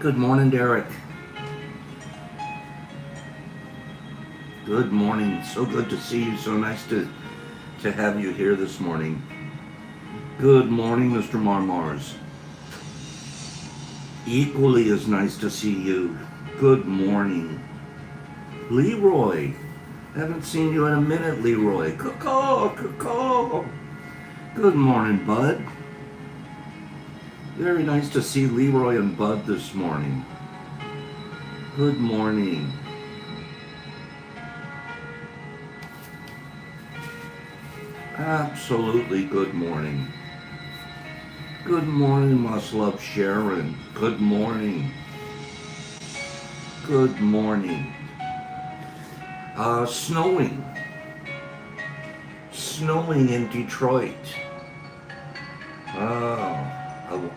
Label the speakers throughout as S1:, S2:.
S1: Good morning, Derek. Good morning. So good to see you. So nice to have you here this morning. Good morning, Mr. Marmars. Equally as nice to see you. Good morning. Leroy. Haven't seen you in a minute, Leroy. Caw, caw. Good morning, Bud. Very nice to see Leroy and Bud this morning. Good morning. Absolutely good morning. Good morning, must love Sharon. Good morning. Good morning. Snowing. Snowing in Detroit.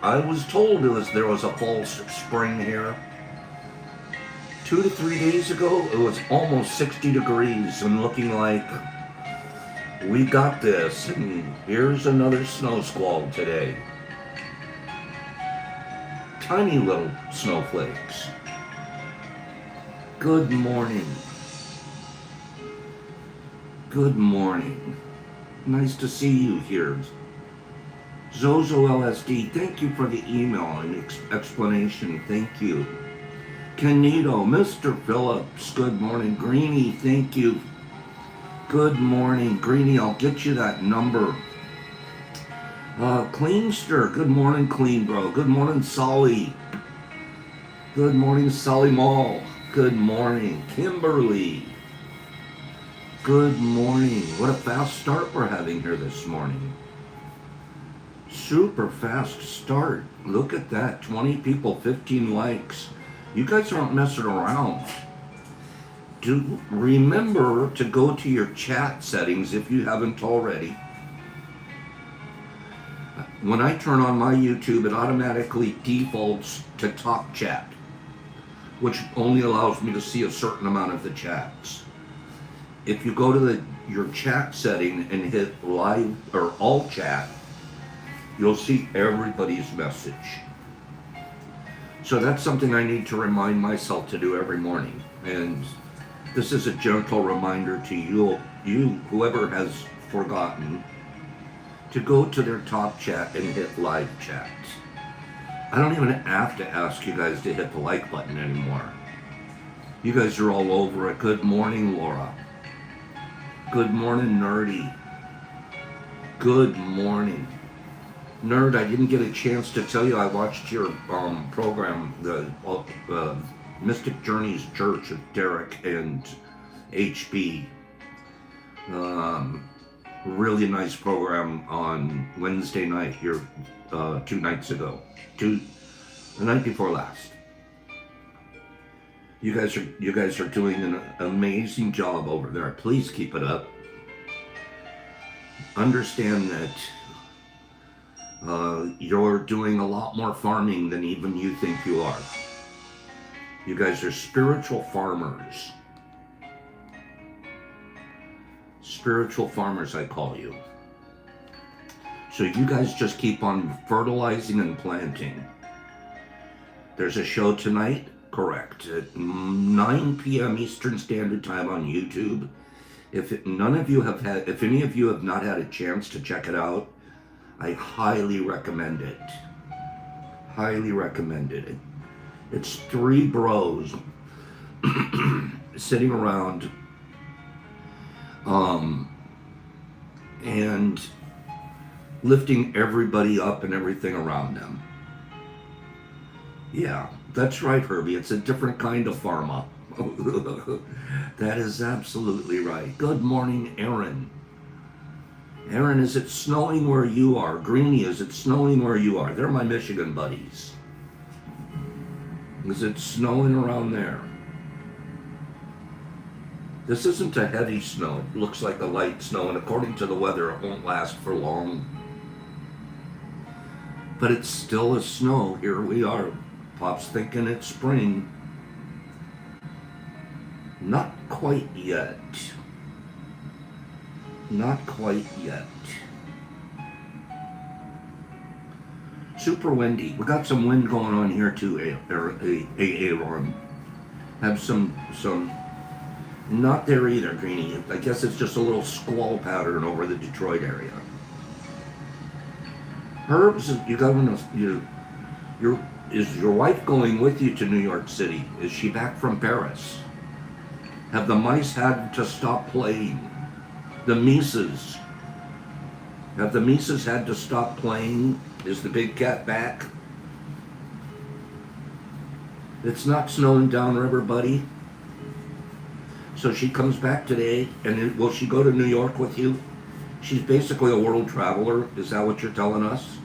S1: I was told there was a false spring here. 2 to 3 days ago, it was almost 60 degrees and looking like we got this. And here's another snow squall today. Tiny little snowflakes. Good morning. Good morning. Nice to see you here. Zozo LSD, thank you for the email and explanation. Thank you. Canito, Mr. Phillips, good morning. Greenie, thank you. Good morning. Greenie, I'll get you that number. Cleanster, good morning, Clean Bro. Good morning, Solly. Good morning, Solly Mall. Good morning, Kimberly. Good morning. What a fast start we're having here this morning. Super fast start. Look at that. 20 people, 15 likes. You guys aren't messing around. Do remember to go to your chat settings if you haven't already. When I turn on my YouTube, it automatically defaults to talk chat, which only allows me to see a certain amount of the chats. If you go to your chat setting and hit live or all chat, you'll see everybody's message. So that's something I need to remind myself to do every morning. And this is a gentle reminder to you, whoever has forgotten, to go to their top chat and hit live chat. I don't even have to ask you guys to hit the like button anymore. You guys are all over it. Good morning, Laura. Good morning, Nerdy. Good morning. Nerd, I didn't get a chance to tell you I watched your program, the Mystic Journeys Church of Derek and HB. Really nice program on Wednesday night here 2 nights ago. The night before last. You guys are doing an amazing job over there. Please keep it up. Understand that you're doing a lot more farming than even you think you are. You guys are spiritual farmers. Spiritual farmers, I call you. So you guys just keep on fertilizing and planting. There's a show tonight, correct, at 9 p.m. Eastern Standard Time on YouTube. If any of you have not had a chance to check it out, I highly recommend it. Highly recommend it. It's 3 bros sitting around and lifting everybody up and everything around them. Yeah, that's right, Herbie. It's a different kind of pharma. That is absolutely right. Good morning, Aaron. Aaron, is it snowing where you are? Greenie, is it snowing where you are? They're my Michigan buddies. Is it snowing around there? This isn't a heavy snow. It looks like a light snow, and according to the weather, it won't last for long. But it's still a snow. Here we are. Pop's thinking it's spring. Not quite yet. Not quite yet. Super windy. We got some wind going on here too, Aaron. Have some, not there either, Greenie. I guess it's just a little squall pattern over the Detroit area. Herbs, is your wife going with you to New York City? Is she back from Paris? Have the mice had to stop playing? The Mises. Have the Mises had to stop playing? Is the big cat back? It's not snowing downriver, buddy. So she comes back today, and will she go to New York with you? She's basically a world traveler. Is that what you're telling us?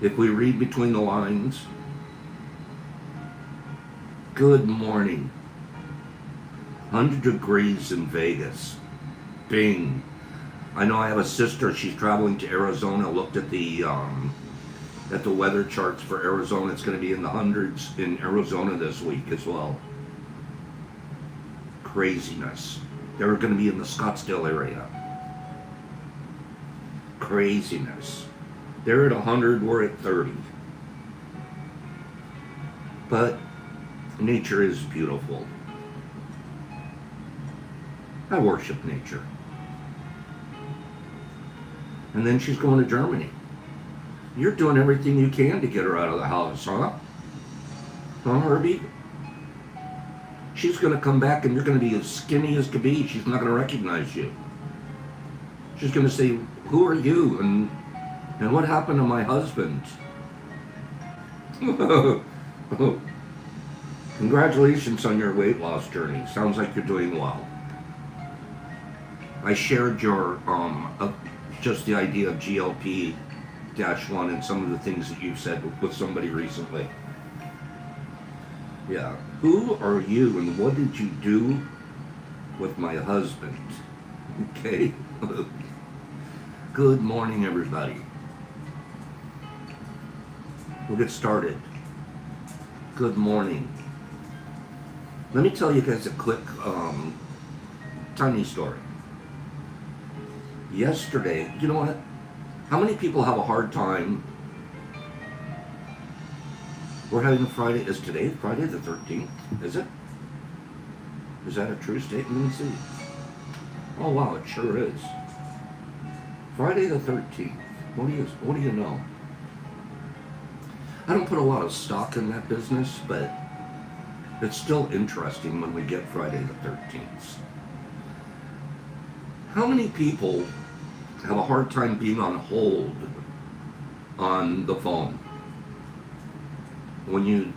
S1: If we read between the lines. Good morning. 100 degrees in Vegas. Bing. I know I have a sister. She's traveling to Arizona. Looked at the weather charts for Arizona. It's going to be in the hundreds in Arizona this week as well. Craziness. They're going to be in the Scottsdale area. Craziness. They're at 100. We're at 30. But nature is beautiful. I worship nature. And then she's going to Germany. You're doing everything you can to get her out of the house, huh? Huh, Herbie? She's going to come back and you're going to be as skinny as could be. She's not going to recognize you. She's going to say, who are you? And what happened to my husband? Congratulations on your weight loss journey. Sounds like you're doing well. I shared your just the idea of GLP-1 and some of the things that you've said with somebody recently. Yeah. Who are you and what did you do with my husband? Okay. Good morning, everybody. We'll get started. Good morning. Let me tell you guys a quick, tiny story. Yesterday, you know what? How many people have a hard time? We're having Friday. Is today Friday the 13th? Is it? Is that a true statement? Let me see. Oh wow, it sure is. Friday the 13th. What do you know? I don't put a lot of stock in that business, but it's still interesting when we get Friday the 13th. How many people have a hard time being on hold on the phone? When you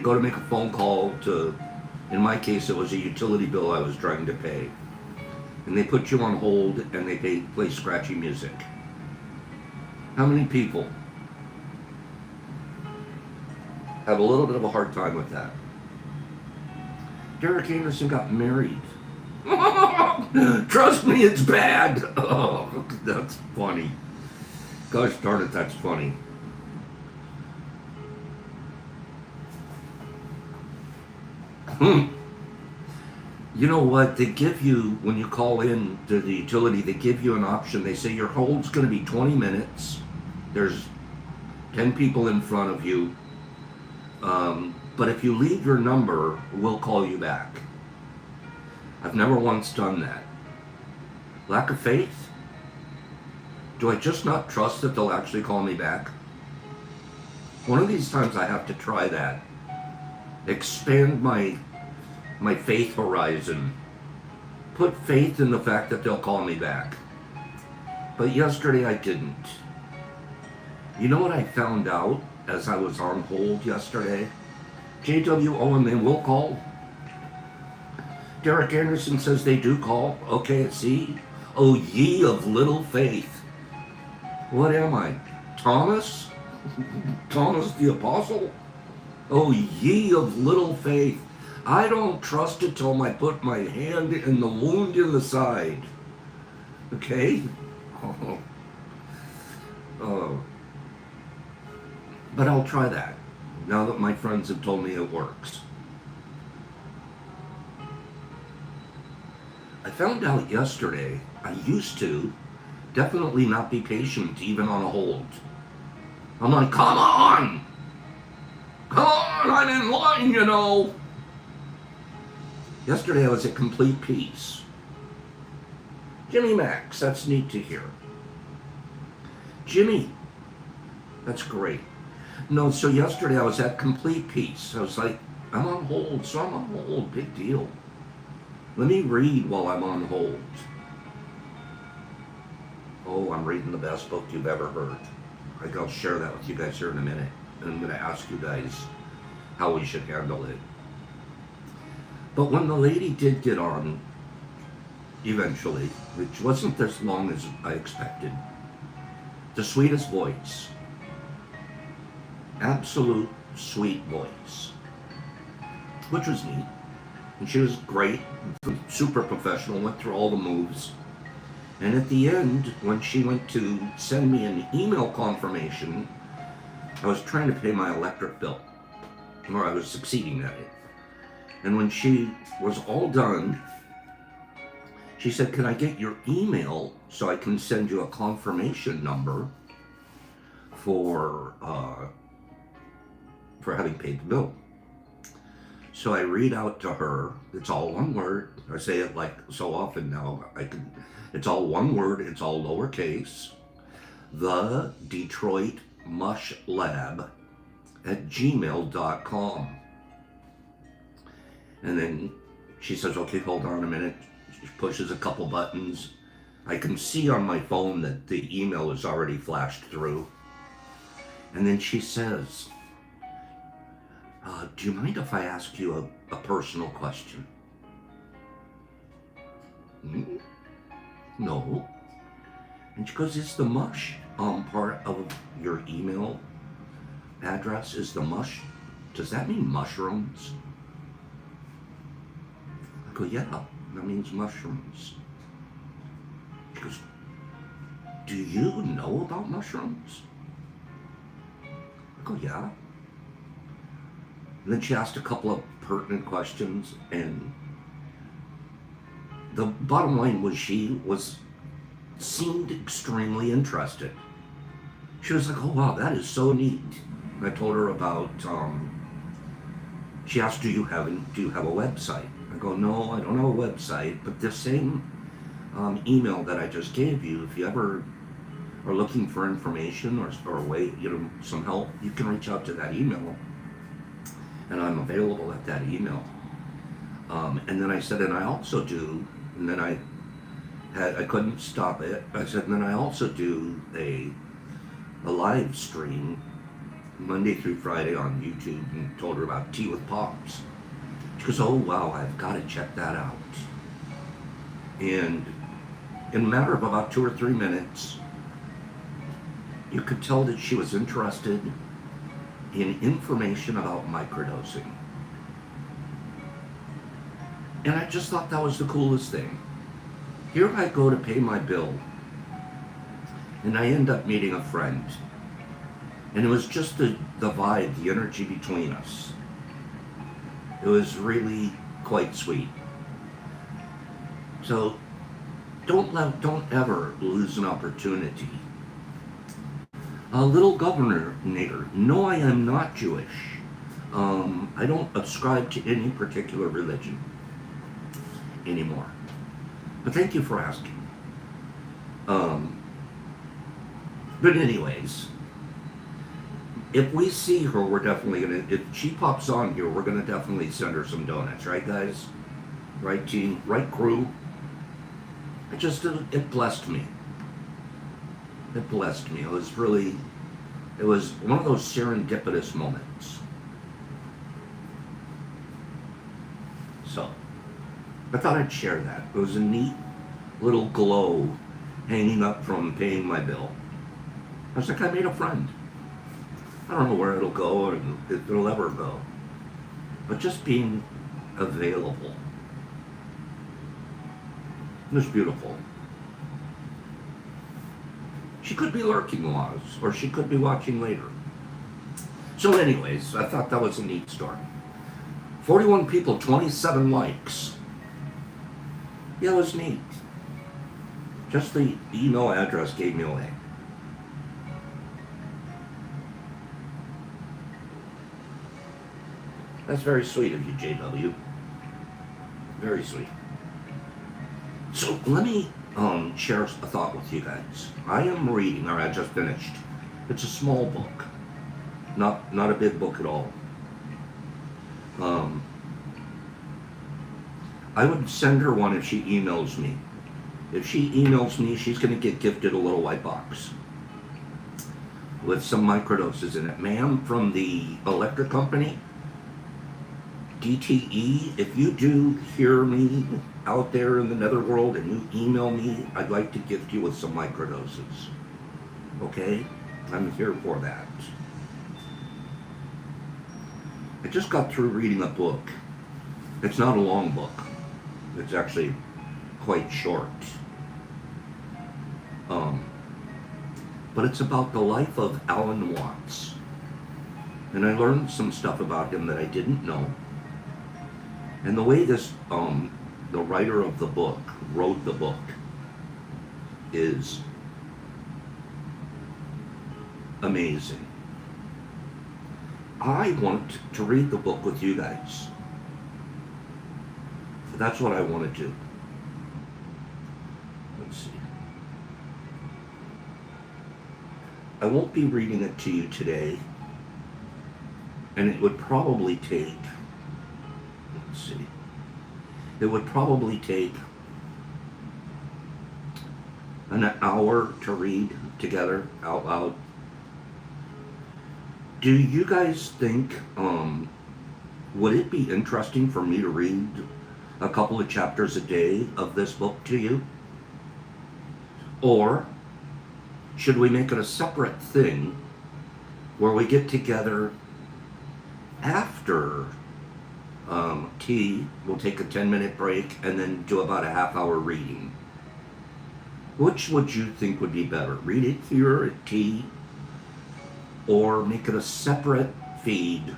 S1: go to make a phone call to, in my case it was a utility bill I was trying to pay, and they put you on hold and they play scratchy music. How many people have a little bit of a hard time with that? Derek Anderson got married. Trust me, it's bad. Oh, that's funny. Gosh darn it, that's funny. You know what? They give you, when you call in to the utility, they give you an option. They say your hold's going to be 20 minutes. There's 10 people in front of you. But if you leave your number, we'll call you back. I've never once done that. Lack of faith? Do I just not trust that they'll actually call me back? One of these times I have to try that. Expand my faith horizon. Put faith in the fact that they'll call me back. But yesterday I didn't. You know what I found out as I was on hold yesterday? JWO and they will call. Derek Anderson says they do call. Okay, see? Oh, ye of little faith. What am I? Thomas? Thomas the Apostle? Oh, ye of little faith. I don't trust it till I put my hand in the wound in the side. Okay? But I'll try that, now that my friends have told me it works. I found out yesterday, I used to definitely not be patient even on a hold. I'm like, come on! Come on, I'm in line, you know. Yesterday I was at complete peace. Jimmy Max, that's neat to hear. Jimmy, that's great. No, so yesterday I was at complete peace. I was like, I'm on hold, so I'm on hold, big deal. Let me read while I'm on hold. Oh, I'm reading the best book you've ever heard. I'll share that with you guys here in a minute. And I'm going to ask you guys how we should handle it. But when the lady did get on, eventually, which wasn't as long as I expected, the sweetest voice, absolute sweet voice, which was neat. And she was great, super professional, went through all the moves. And at the end, when she went to send me an email confirmation, I was trying to pay my electric bill, or I was succeeding at it. And when she was all done, she said, can I get your email so I can send you a confirmation number for having paid the bill? So I read out to her, it's all one word. I say it like so often now, it's all one word, it's all lowercase. The Detroit Mush Lab at gmail.com. And then she says, okay, hold on a minute. She pushes a couple buttons. I can see on my phone that the email is already flashed through. And then she says, do you mind if I ask you a personal question? No. And she goes, is the mush part of your email address? Is the mush, does that mean mushrooms? I go, yeah, that means mushrooms. She goes, do you know about mushrooms? I go, yeah. And then she asked a couple of pertinent questions, and the bottom line was she seemed extremely interested. She was like, oh wow, that is so neat. And I told her about, she asked, do you have a website? I go, no, I don't have a website, but the same email that I just gave you, if you ever are looking for information or a way, some help, you can reach out to that email. And I'm available at that email. And then I said, and I also do, and then I couldn't stop it. I said, and then I also do a live stream Monday through Friday on YouTube, and told her about Tea with Pops. She goes, oh wow, I've got to check that out. And in a matter of about 2 or 3 minutes, you could tell that she was interested in information about microdosing. And I just thought that was the coolest thing. Here I go to pay my bill, and I end up meeting a friend. And it was just the vibe, the energy between us. It was really quite sweet. So don't ever lose an opportunity. Little Governor Nader, no, I am not Jewish. I don't ascribe to any particular religion anymore. But thank you for asking. But anyways, if we see her, we're definitely gonna, if she pops on here, we're gonna definitely send her some donuts, right guys? Right team, right crew? It blessed me. It blessed me. It was one of those serendipitous moments. So, I thought I'd share that. It was a neat little glow hanging up from paying my bill. I was like, I made a friend. I don't know where it'll go or if it'll ever go. But just being available. It was beautiful. She could be lurking, Laws, or she could be watching later. So anyways, I thought that was a neat story. 41 people, 27 likes. Yeah, it was neat. Just the email address gave me away. That's very sweet of you, JW. Very sweet. So let me share a thought with you guys. I am reading, or I just finished. It's a small book, not a big book at all. I would send her one if she emails me. If she emails me, she's going to get gifted a little white box with some microdoses in it. Ma'am, from the electric company, DTE, if you do hear me out there in the netherworld and you email me, I'd like to gift you with some microdoses. Okay? I'm here for that. I just got through reading a book. It's not a long book. It's actually quite short. But it's about the life of Alan Watts. And I learned some stuff about him that I didn't know. And the way this, the writer of the book wrote the book is amazing. I want to read the book with you guys. That's what I want to do. Let's see. I won't be reading it to you today, and it would probably take, let's see, it would probably take an hour to read together out loud. Do you guys think, would it be interesting for me to read a couple of chapters a day of this book to you? Or should we make it a separate thing where we get together after tea, we'll take a 10-minute break and then do about a half-hour reading? Which would you think would be better? Read it here at tea, or make it a separate feed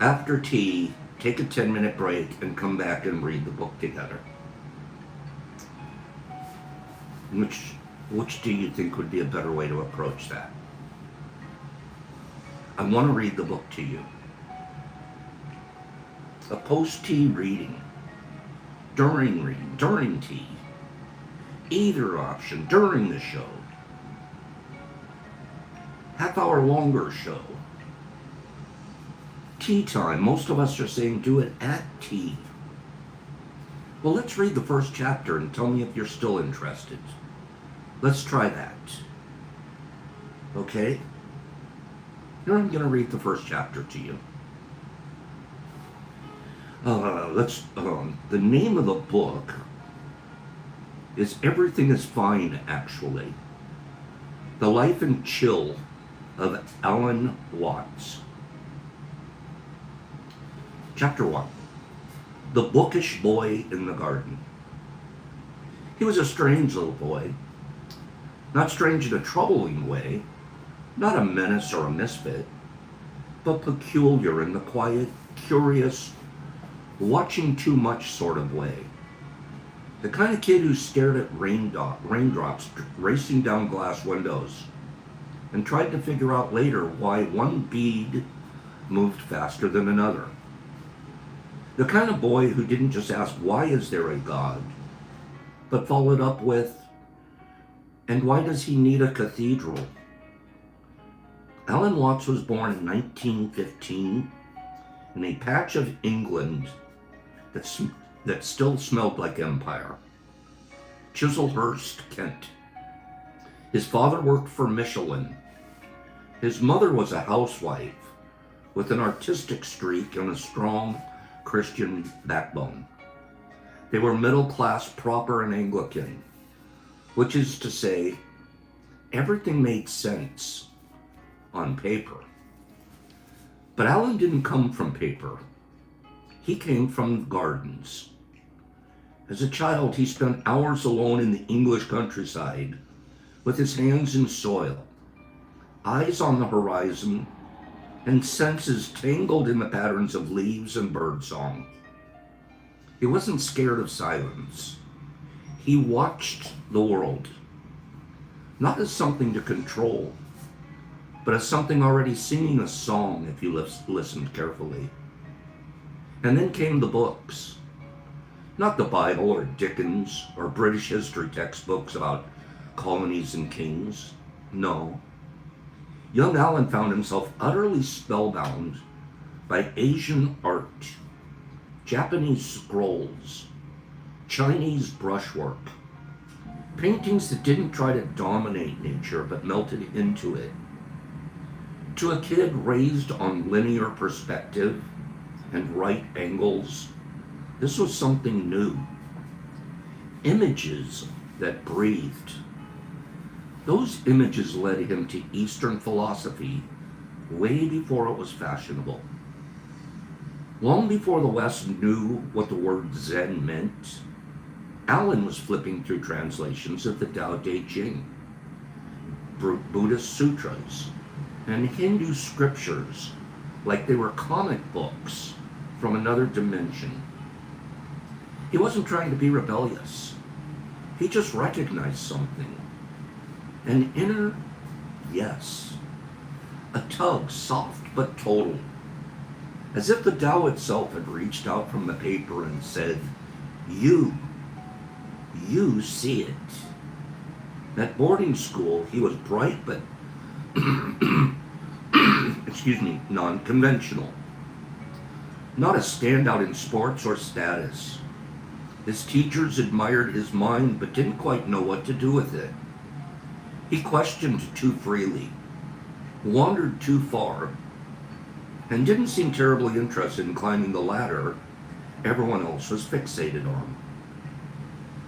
S1: after tea, take a 10-minute break, and come back and read the book together? Which do you think would be a better way to approach that? I want to read the book to you. A post-tea reading, during tea, either option, during the show, half-hour longer show, tea time. Most of us are saying do it at tea. Well, let's read the first chapter and tell me if you're still interested. Let's try that. Okay? Here I'm going to read the first chapter to you. The name of the book is Everything is Fine, Actually. The Life and Chill of Alan Watts. Chapter 1. The Bookish Boy in the Garden. He was a strange little boy. Not strange in a troubling way, not a menace or a misfit, but peculiar in the quiet, curious, watching too much sort of way. The kind of kid who stared at raindrops racing down glass windows and tried to figure out later why one bead moved faster than another. The kind of boy who didn't just ask, why is there a God, but followed up with, and why does he need a cathedral? Alan Watts was born in 1915 in a patch of England that still smelled like empire. Chislehurst, Kent. His father worked for Michelin. His mother was a housewife with an artistic streak and a strong Christian backbone. They were middle class, proper, and Anglican, which is to say, everything made sense on paper. But Alan didn't come from paper. He came from gardens. As a child, he spent hours alone in the English countryside with his hands in soil, eyes on the horizon, and senses tangled in the patterns of leaves and birdsong. He wasn't scared of silence. He watched the world, not as something to control, but as something already singing a song if you listened carefully. And then came the books. Not the Bible or Dickens or British history textbooks about colonies and kings. No. Young Alan found himself utterly spellbound by Asian art, Japanese scrolls, Chinese brushwork, paintings that didn't try to dominate nature but melted into it. To a kid raised on linear perspective and right angles, this was something new. Images that breathed. Those images led him to Eastern philosophy way before it was fashionable. Long before the West knew what the word Zen meant, Alan was flipping through translations of the Tao Te Ching, Buddhist sutras, and Hindu scriptures like they were comic books from another dimension. He wasn't trying to be rebellious. He just recognized something. An inner yes. A tug, soft but total. As if the Tao itself had reached out from the paper and said, you see it. At boarding school, he was bright but, non-conventional. Not a standout in sports or status. His teachers admired his mind but didn't quite know what to do with it. He questioned too freely, wandered too far, and didn't seem terribly interested in climbing the ladder everyone else was fixated on.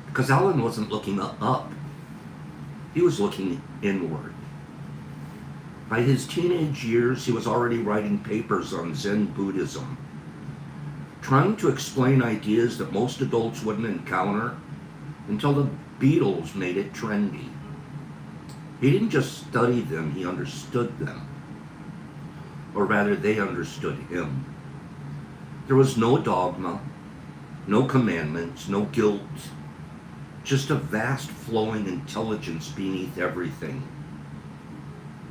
S1: Because Alan wasn't looking up, he was looking inward. By his teenage years, he was already writing papers on Zen Buddhism, trying to explain ideas that most adults wouldn't encounter until the Beatles made it trendy. He didn't just study them, he understood them. Or rather, they understood him. There was no dogma, no commandments, no guilt, just a vast flowing intelligence beneath everything.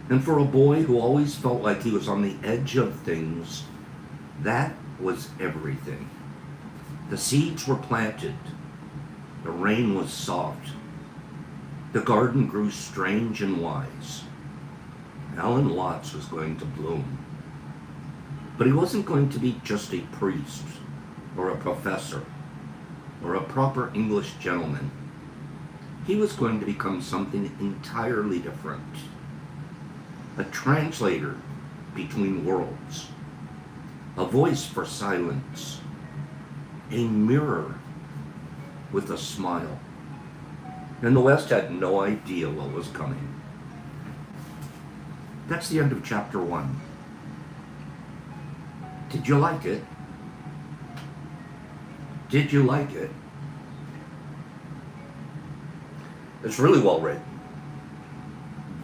S1: And for a boy who always felt like he was on the edge of things, that was everything. The seeds were planted. The rain was soft. The garden grew strange and wise. Alan Watts was going to bloom. But he wasn't going to be just a priest or a professor or a proper English gentleman. He was going to become something entirely different. A translator between worlds. A voice for silence. A mirror with a smile. And the West had no idea what was coming. That's the end of chapter 1. Did you like it? Did you like it? It's really well written.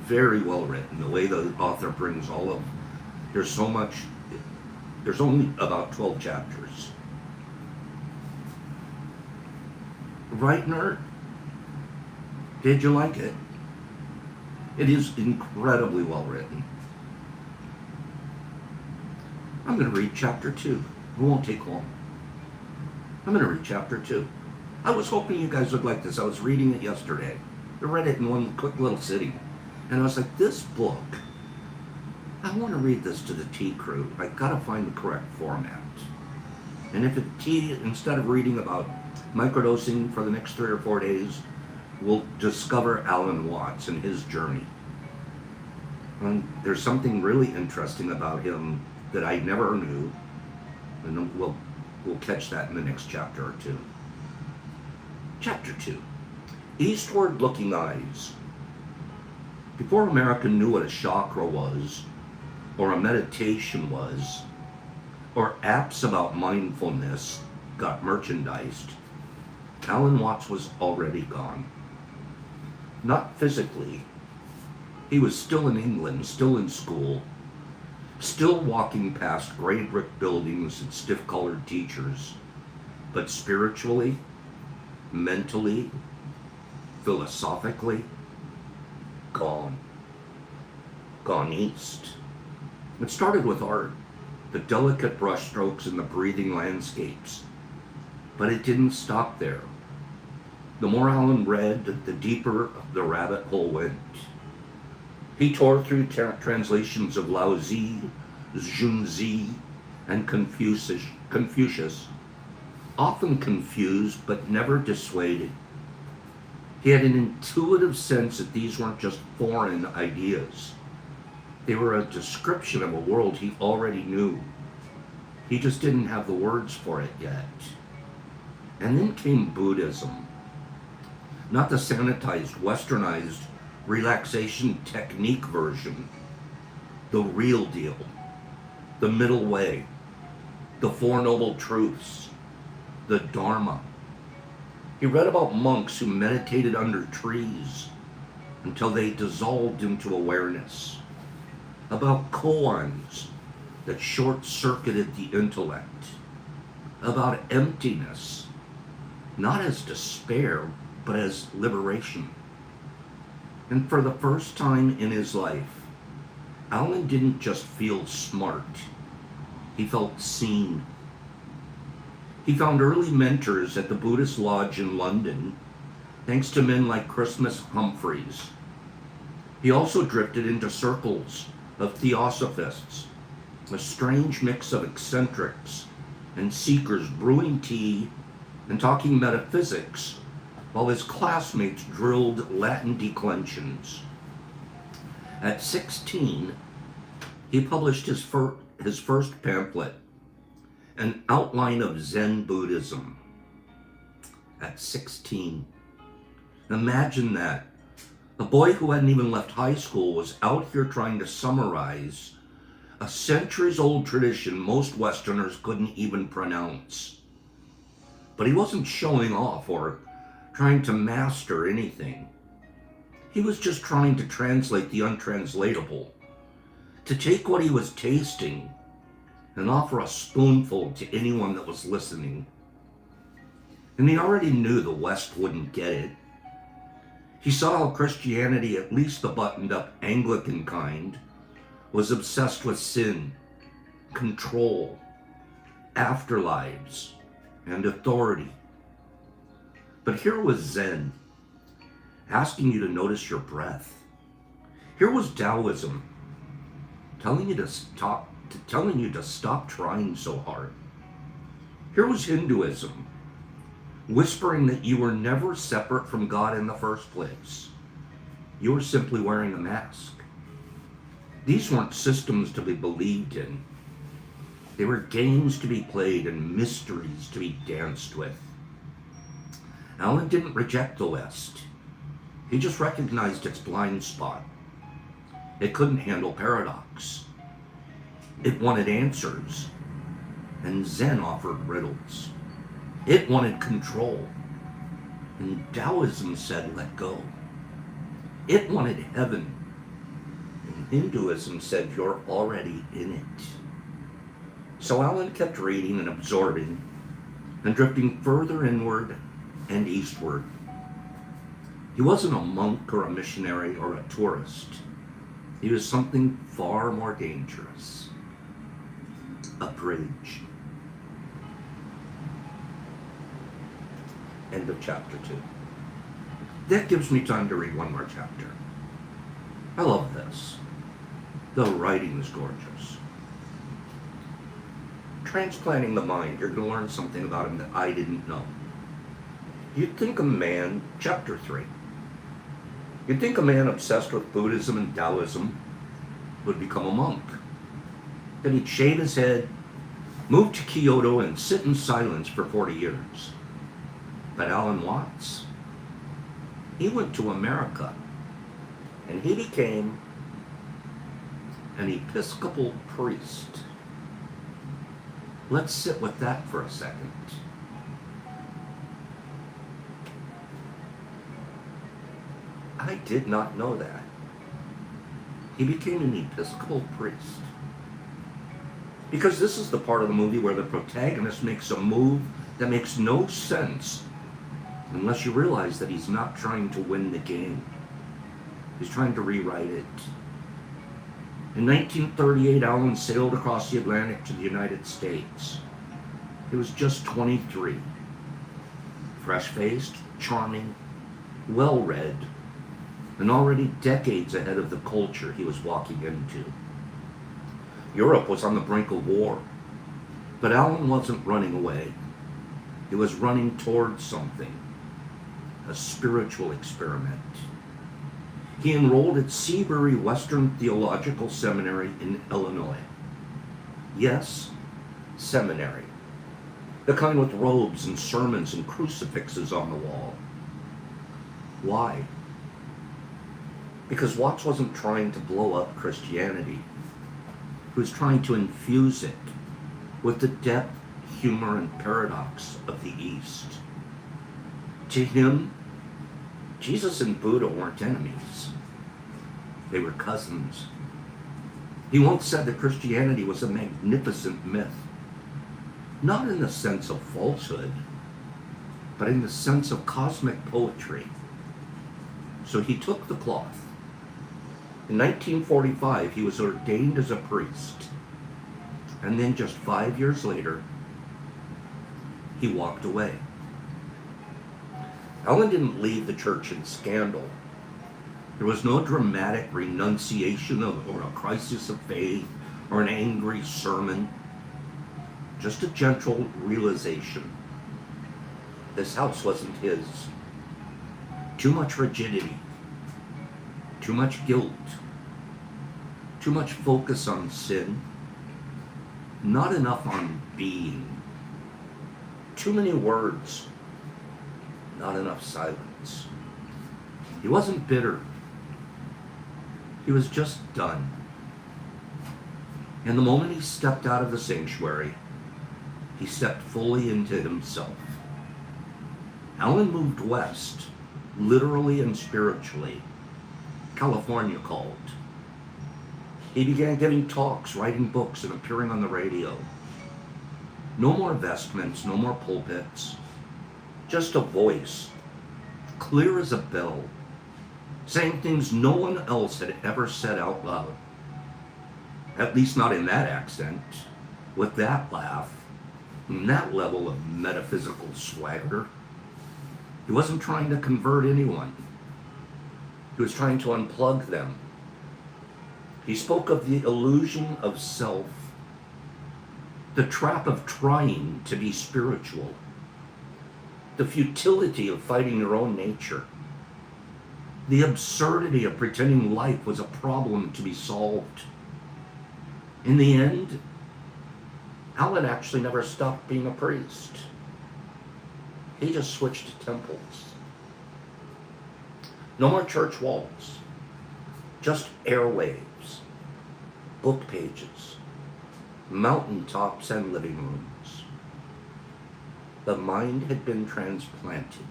S1: Very well written. The way the author brings all of... There's so much... There's only about 12 chapters. Right, nerd? Did you like it? It is incredibly well written. I'm going to read chapter 2. It won't take long. I'm going to read chapter 2. I was hoping you guys would like this. I was reading it yesterday. I read it in one quick little sitting. And I was like, this book, I want to read this to the tea crew. I got to find the correct format. And if instead of reading about microdosing for the next 3 or 4 days, we'll discover Alan Watts and his journey. And there's something really interesting about him that I never knew, and we'll catch that in the next chapter or 2. Chapter 2, Eastward Looking Eyes. Before America knew what a chakra was, or a meditation was, or apps about mindfulness got merchandised, Alan Watts was already gone. Not physically. He was still in England, still in school, still walking past gray brick buildings and stiff-colored teachers. But spiritually, mentally, philosophically, gone. Gone east. It started with art, the delicate brushstrokes and the breathing landscapes. But it didn't stop there. The more Alan read, the deeper the rabbit hole went. He tore through translations of Lao Tzu, Junzi, and Confucius, often confused but never dissuaded. He had an intuitive sense that these weren't just foreign ideas. They were a description of a world he already knew. He just didn't have the words for it yet. And then came Buddhism. Not the sanitized, westernized, relaxation technique version. The real deal. The middle way. The Four Noble Truths. The Dharma. He read about monks who meditated under trees until they dissolved into awareness. About koans that short-circuited the intellect. About emptiness, not as despair, but as liberation. And for the first time in his life, Alan didn't just feel smart, he felt seen. He found early mentors at the Buddhist Lodge in London, thanks to men like Christmas Humphreys. He also drifted into circles of theosophists, a strange mix of eccentrics and seekers brewing tea and talking metaphysics while his classmates drilled Latin declensions. At 16, he published his first pamphlet, An Outline of Zen Buddhism. At 16. Imagine that. A boy who hadn't even left high school was out here trying to summarize a centuries-old tradition most Westerners couldn't even pronounce. But he wasn't showing off or trying to master anything. He was just trying to translate the untranslatable, to take what he was tasting and offer a spoonful to anyone that was listening. And he already knew the West wouldn't get it. He saw how Christianity, at least the buttoned-up Anglican kind, was obsessed with sin, control, afterlives, and authority. But here was Zen, asking you to notice your breath. Here was Taoism, telling you to stop trying so hard. Here was Hinduism, whispering that you were never separate from God in the first place. You were simply wearing a mask. These weren't systems to be believed in. They were games to be played and mysteries to be danced with. Alan didn't reject the West. He just recognized its blind spot. It couldn't handle paradox. It wanted answers, and Zen offered riddles. It wanted control, and Taoism said let go. It wanted heaven, and Hinduism said you're already in it. So Alan kept reading and absorbing, and drifting further inward and eastward. He wasn't a monk or a missionary or a tourist. He was something far more dangerous. A bridge. End of chapter 2. That gives me time to read one more chapter. I love this. The writing is gorgeous. Transplanting the mind, you're going to learn something about him that I didn't know. You'd think a man, chapter 3, you'd think a man obsessed with Buddhism and Taoism would become a monk. Then he'd shave his head, move to Kyoto, and sit in silence for 40 years. But Alan Watts, he went to America, and he became an Episcopal priest. Let's sit with that for a second. I did not know that. He became an Episcopal priest. Because this is the part of the movie where the protagonist makes a move that makes no sense unless you realize that he's not trying to win the game. He's trying to rewrite it. In 1938, Allen sailed across the Atlantic to the United States. He was just 23. Fresh-faced, charming, well-read, and already decades ahead of the culture he was walking into. Europe was on the brink of war, but Allen wasn't running away. He was running towards something, a spiritual experiment. He enrolled at Seabury Western Theological Seminary in Illinois. Yes, seminary. The kind with robes and sermons and crucifixes on the wall. Why? Because Watts wasn't trying to blow up Christianity. He was trying to infuse it with the depth, humor, and paradox of the East. To him, Jesus and Buddha weren't enemies. They were cousins. He once said that Christianity was a magnificent myth, not in the sense of falsehood, but in the sense of cosmic poetry. So he took the cloth. In 1945, he was ordained as a priest. And then just 5 years later, he walked away. Allen didn't leave the church in scandal. There was no dramatic renunciation or a crisis of faith or an angry sermon. Just a gentle realization. This house wasn't his. Too much rigidity. Too much guilt. Too much focus on sin. Not enough on being. Too many words. Not enough silence. He wasn't bitter. He was just done. And the moment he stepped out of the sanctuary, he stepped fully into himself. Allen moved west, literally and spiritually. California called. He began giving talks, writing books, and appearing on the radio. No more vestments, no more pulpits. Just a voice, clear as a bell, saying things no one else had ever said out loud. At least not in that accent, with that laugh, and that level of metaphysical swagger. He wasn't trying to convert anyone. He was trying to unplug them. He spoke of the illusion of self, the trap of trying to be spiritual, the futility of fighting your own nature, the absurdity of pretending life was a problem to be solved. In the end, Allen actually never stopped being a priest. He just switched temples. No more church walls, just airwaves, book pages, mountaintops, and living rooms. The mind had been transplanted.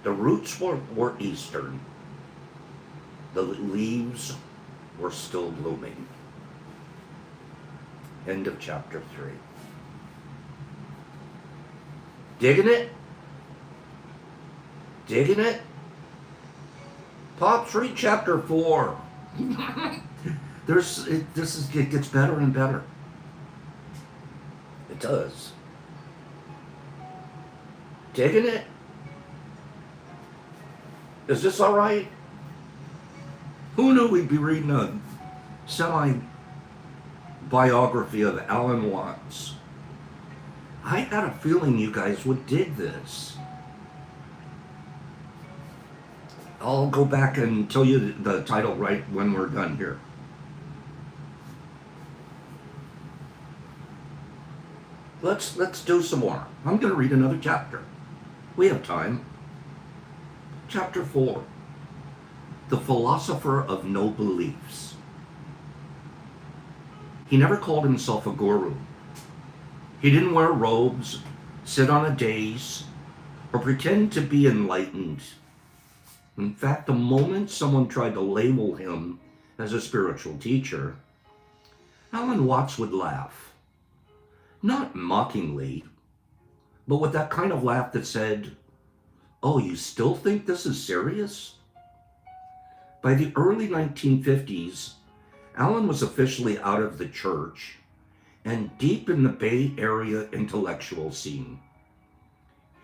S1: The roots were Eastern. The leaves were still blooming. End of chapter 3. Digging it? Digging it? Pops, read chapter 4. It gets better and better. It does. Digging it? Is this all right? Who knew we'd be reading a semi-biography of Alan Watts? I had a feeling you guys would dig this. I'll go back and tell you the title right when we're done here. Let's do some more. I'm going to read another chapter. We have time. Chapter 4. The Philosopher of No Beliefs. He never called himself a guru. He didn't wear robes, sit on a dais, or pretend to be enlightened. In fact, the moment someone tried to label him as a spiritual teacher, Alan Watts would laugh. Not mockingly, but with that kind of laugh that said, Oh, you still think this is serious? By the early 1950s, Allen was officially out of the church and deep in the Bay Area intellectual scene.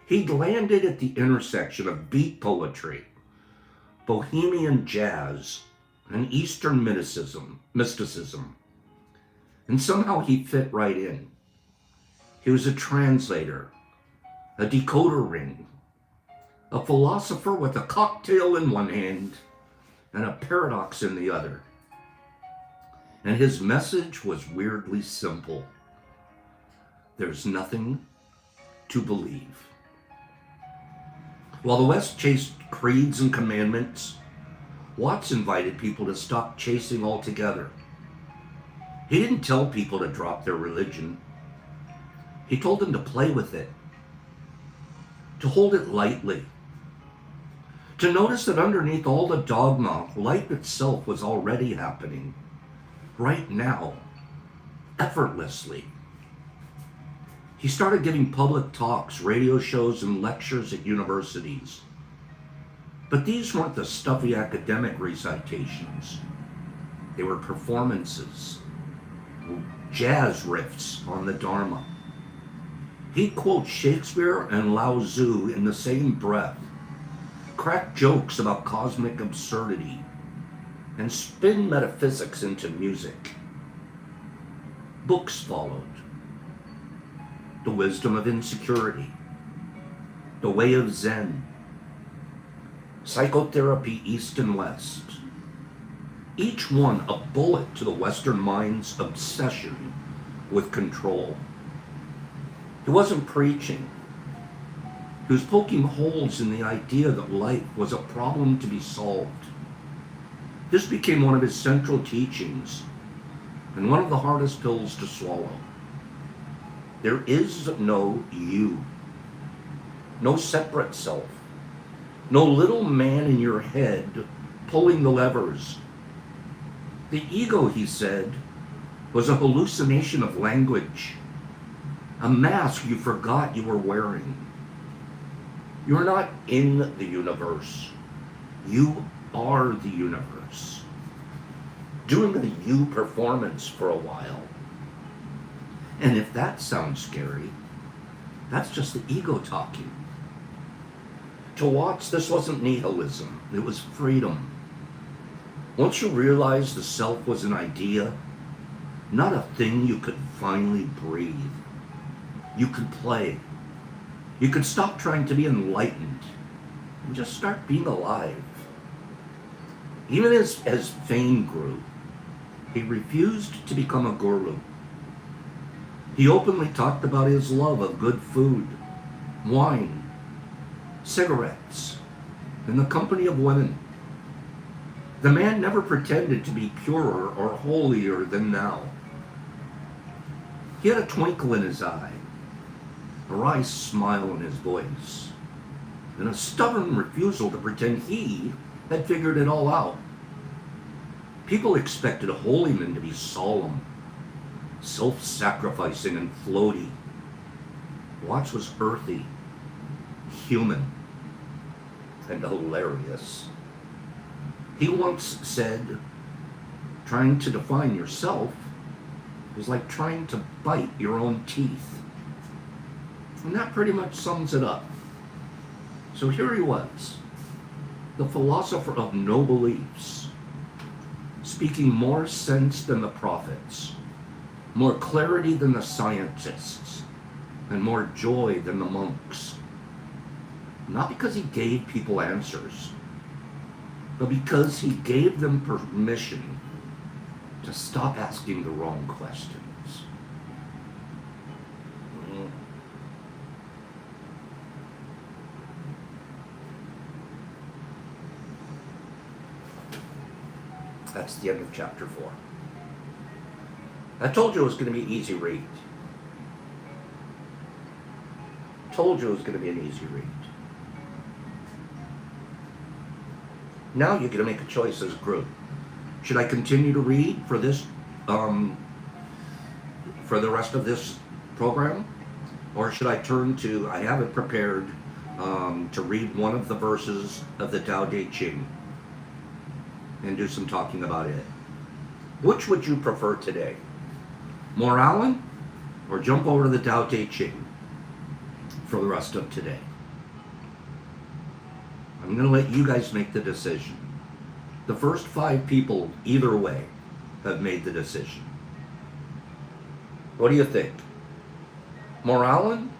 S1: He'd landed at the intersection of beat poetry, bohemian jazz, and Eastern mysticism, and somehow he fit right in. He was a translator, a decoder ring, a philosopher with a cocktail in one hand and a paradox in the other. And his message was weirdly simple. There's nothing to believe. While the West chased creeds and commandments, Watts invited people to stop chasing altogether. He didn't tell people to drop their religion. He told them to play with it, to hold it lightly, to notice that underneath all the dogma, life itself was already happening, right now, effortlessly. He started giving public talks, radio shows, and lectures at universities. But these weren't the stuffy academic recitations. They were performances, jazz riffs on the Dharma. He'd quote Shakespeare and Lao Tzu in the same breath, crack jokes about cosmic absurdity, and spin metaphysics into music. Books followed. The Wisdom of Insecurity, The Way of Zen, Psychotherapy East and West. Each one a bullet to the Western mind's obsession with control. He wasn't preaching. He was poking holes in the idea that life was a problem to be solved. This became one of his central teachings and one of the hardest pills to swallow. There is no you, no separate self, no little man in your head pulling the levers. The ego, he said, was a hallucination of language, a mask you forgot you were wearing. You're not in the universe. You are the universe. Doing a you performance for a while. And if that sounds scary, that's just the ego talking. To Watts, this wasn't nihilism, it was freedom. Once you realized the self was an idea, not a thing you could finally breathe, you could play. You could stop trying to be enlightened and just start being alive. Even as fame grew, he refused to become a guru. He openly talked about his love of good food, wine, cigarettes, and the company of women. The man never pretended to be purer or holier than thou. He had a twinkle in his eye, a wry smile in his voice, and a stubborn refusal to pretend he had figured it all out. People expected a holy man to be solemn, self-sacrificing, and floaty. Watts was earthy, human, and hilarious. He once said, trying to define yourself is like trying to bite your own teeth. And that pretty much sums it up. So here he was, the philosopher of no beliefs, speaking more sense than the prophets, more clarity than the scientists, and more joy than the monks. Not because he gave people answers, but because he gave them permission to stop asking the wrong questions. That's the end of chapter 4. I told you it was going to be an easy read. Told you it was going to be an easy read. Now you're going to make a choice as a group. Should I continue to read for this, for the rest of this program? Or should I turn to, I have it prepared, to read one of the verses of the Tao Te Ching and do some talking about it. Which would you prefer today? More Alan or jump over to the Tao Te Ching for the rest of today? I'm going to let you guys make the decision. The first 5 people, either way, have made the decision. What do you think? More Alan?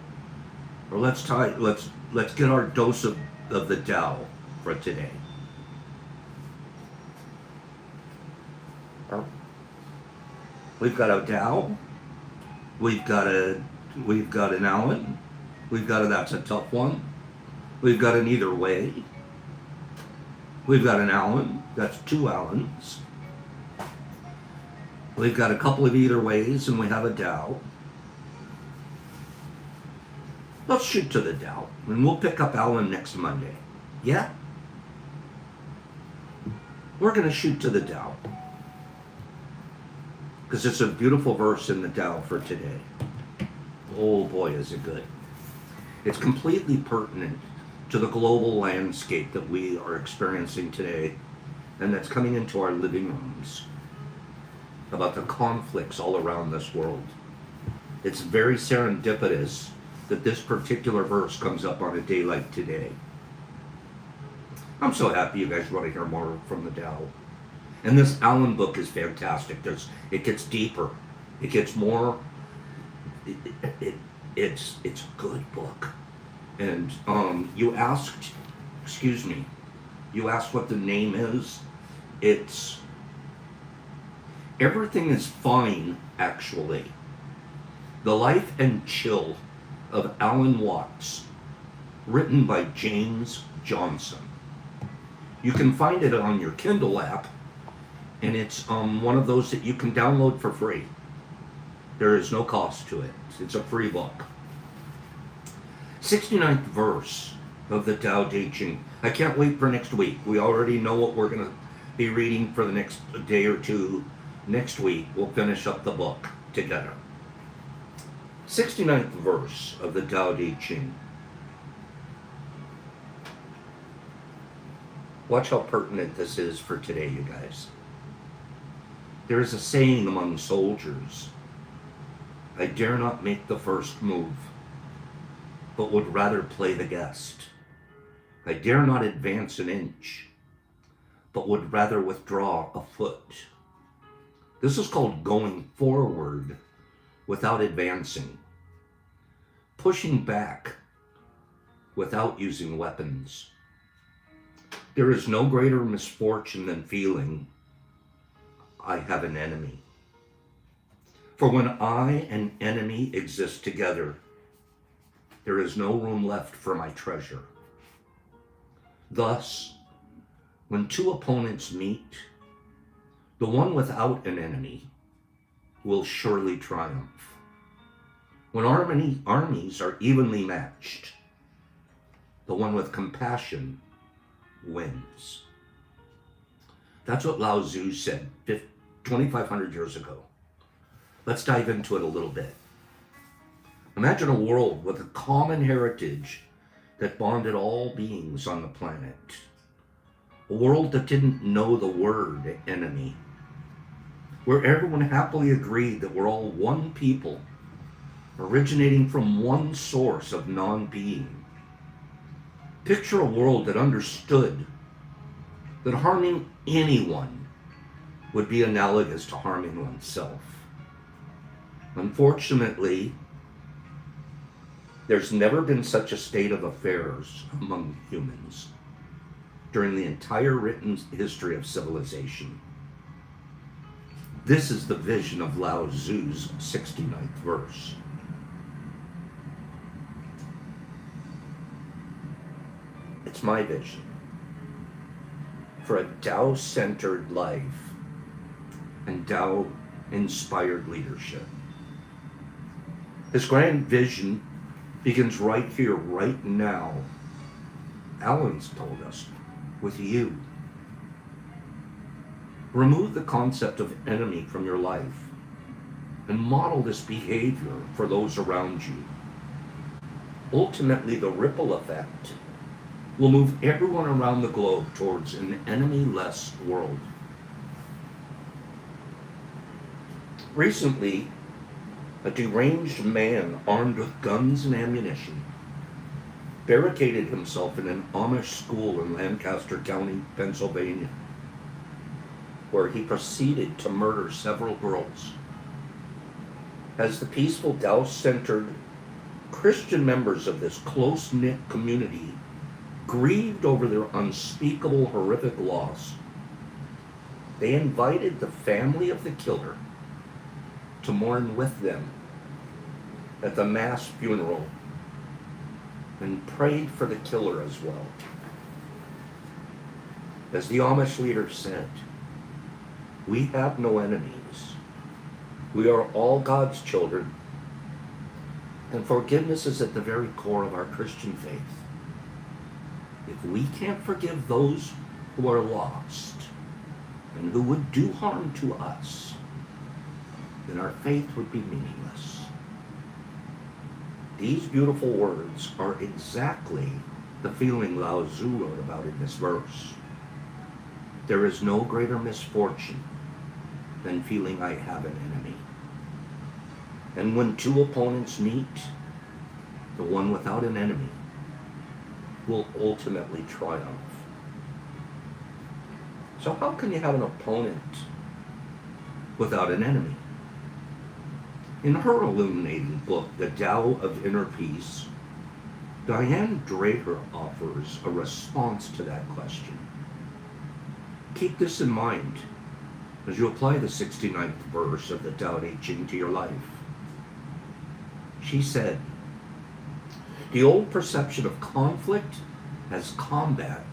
S1: Or let's get our dose of the Tao for today. We've got a Tao. We've got an Alan. We've got a that's a tough one. We've got an either way. We've got an Alan. That's 2 Allens. We've got a couple of either ways, and we have a Tao. Let's shoot to the Tao, and we'll pick up Alan next Monday. Yeah? We're going to shoot to the Tao, because it's a beautiful verse in the Tao for today. Oh boy, is it good. It's completely pertinent to the global landscape that we are experiencing today, and that's coming into our living rooms, about the conflicts all around this world. It's very serendipitous that this particular verse comes up on a day like today. I'm so happy you guys want to hear more from the Tao. And this Alan book is fantastic. It gets deeper. It gets more. It's a good book. And you asked what the name is. It's Everything is Fine, Actually. The Life and Chill of Alan Watts, written by James Johnson. You can find it on your Kindle app, and it's one of those that you can download for free. There is no cost to it. It's a free book. 69th verse of the Tao Te Ching. I can't wait for next week. We already know what we're going to be reading for the next day or two. Next week, we'll finish up the book together. 69th verse of the Tao Te Ching. Watch how pertinent this is for today, you guys. There is a saying among soldiers, I dare not make the first move, but would rather play the guest. I dare not advance an inch, but would rather withdraw a foot. This is called going forward without advancing, pushing back without using weapons. There is no greater misfortune than feeling I have an enemy. For when I and enemy exist together, there is no room left for my treasure. Thus, when 2 opponents meet, the one without an enemy will surely triumph. When armies are evenly matched, the one with compassion wins. That's what Lao Tzu said 2,500 years ago. Let's dive into it a little bit. Imagine a world with a common heritage that bonded all beings on the planet. A world that didn't know the word enemy. Where everyone happily agreed that we're all one people, originating from one source of non-being. Picture a world that understood that harming anyone would be analogous to harming oneself. Unfortunately, there's never been such a state of affairs among humans during the entire written history of civilization. This is the vision of Lao Tzu's 69th verse. It's my vision for a Tao-centered life and Tao-inspired leadership. His grand vision begins right here, right now. Alan's told us, with you. Remove the concept of enemy from your life and model this behavior for those around you. ultimately the ripple effect will move everyone around the globe towards an enemy-less world. Recently, a deranged man armed with guns and ammunition barricaded himself in an Amish school in Lancaster County, Pennsylvania, where he proceeded to murder several girls. As the peaceful Tao-centered Christian members of this close-knit community grieved over their unspeakable, horrific loss, they invited the family of the killer to mourn with them at the mass funeral and prayed for the killer as well. As the Amish leader said, "We have no enemies. We are all God's children, and forgiveness is at the very core of our Christian faith. If we can't forgive those who are lost and who would do harm to us, then our faith would be meaningless." These beautiful words are exactly the feeling Lao Tzu wrote about in this verse. There is no greater misfortune than feeling I have an enemy. And when two opponents meet, the one without an enemy will ultimately triumph. So how can you have an opponent without an enemy? In her illuminating book, The Tao of Inner Peace, Diane Draper offers a response to that question. Keep this in mind as you apply the 69th verse of the Tao Te Ching to your life. She said, "The old perception of conflict as combat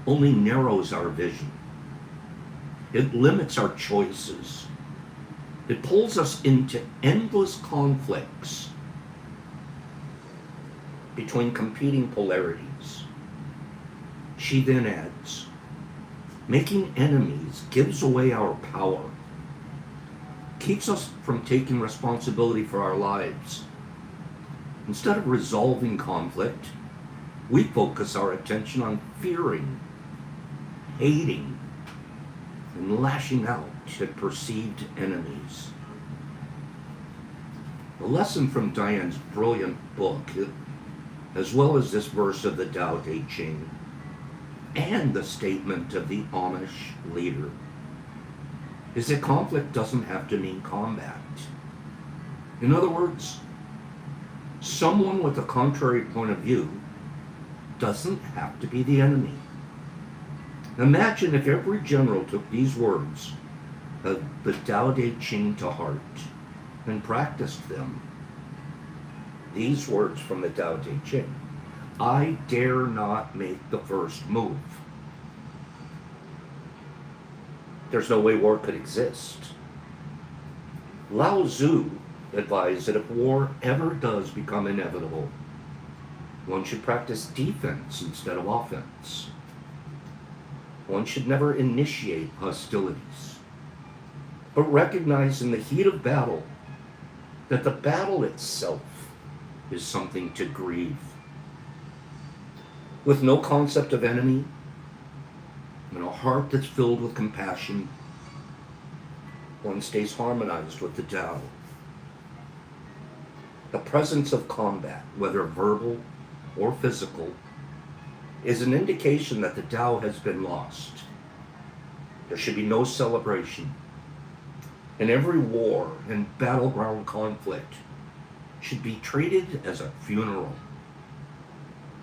S1: only narrows our vision. It limits our choices. It pulls us into endless conflicts between competing polarities." She then adds, "Making enemies gives away our power, keeps us from taking responsibility for our lives. Instead of resolving conflict, we focus our attention on fearing, hating, and lashing out at perceived enemies." The lesson from Diane's brilliant book, as well as this verse of the Tao Te Ching, and the statement of the Amish leader, is that conflict doesn't have to mean combat. In other words, someone with a contrary point of view doesn't have to be the enemy. Imagine if every general took these words of the Tao Te Ching to heart and practiced them. These words from the Tao Te Ching: "I dare not make the first move." There's no way war could exist. Lao Tzu advised that if war ever does become inevitable, one should practice defense instead of offense. One should never initiate hostilities, but recognize in the heat of battle that the battle itself is something to grieve. With no concept of enemy, and a heart that's filled with compassion, one stays harmonized with the Tao. The presence of combat, whether verbal or physical, is an indication that the Tao has been lost. There should be no celebration. And every war and battleground conflict should be treated as a funeral,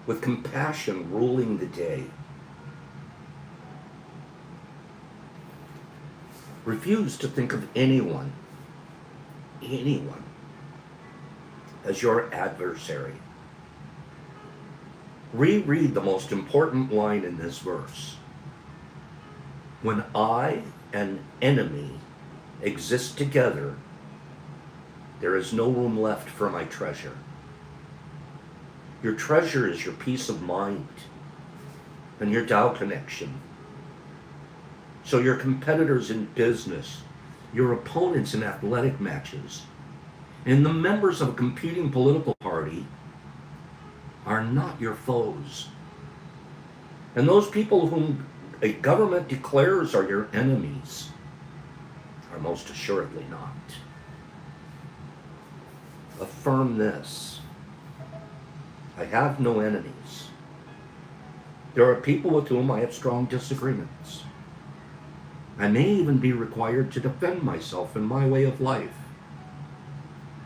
S1: with compassion ruling the day. Refuse to think of anyone, as your adversary. Reread the most important line in this verse. When I and enemy exist together, there is no room left for my treasure. Your treasure is your peace of mind and your Tao connection. So your competitors in business, your opponents in athletic matches, and the members of a competing political party party are not your foes. And those people whom a government declares are your enemies are most assuredly not. Affirm this: I have no enemies. There are people with whom I have strong disagreements. I may even be required to defend myself in my way of life,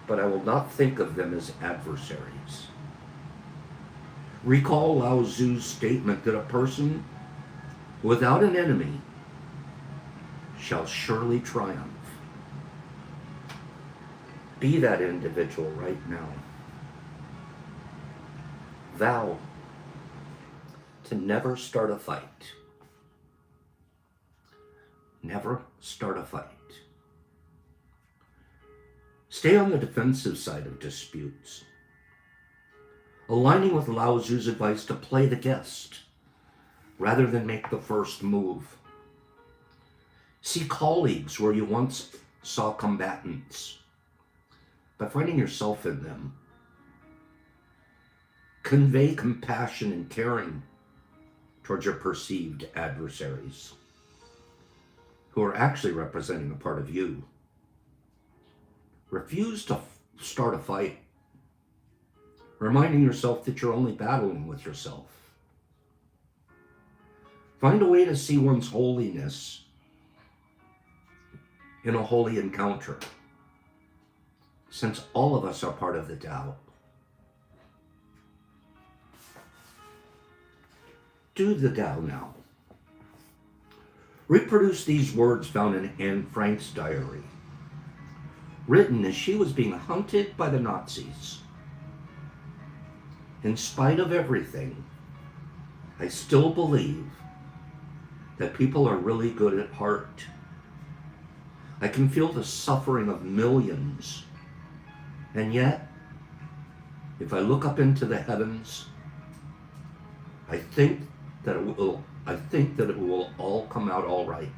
S1: but I will not think of them as adversaries. Recall Lao Tzu's statement that a person without an enemy shall surely triumph. Be that individual right now. Vow to never start a fight. Never start a fight. Stay on the defensive side of disputes, aligning with Lao Tzu's advice to play the guest rather than make the first move. See colleagues where you once saw combatants, by finding yourself in them. Convey compassion and caring towards your perceived adversaries, who are actually representing a part of you. Refuse to start a fight, reminding yourself that you're only battling with yourself. Find a way to see one's holiness in a holy encounter, since all of us are part of the Tao. Do the Tao now. Reproduce these words found in Anne Frank's diary, written as she was being hunted by the Nazis. In spite of everything, I still believe that people are really good at heart. I can feel the suffering of millions. And yet, if I look up into the heavens, I think that it will all come out all right.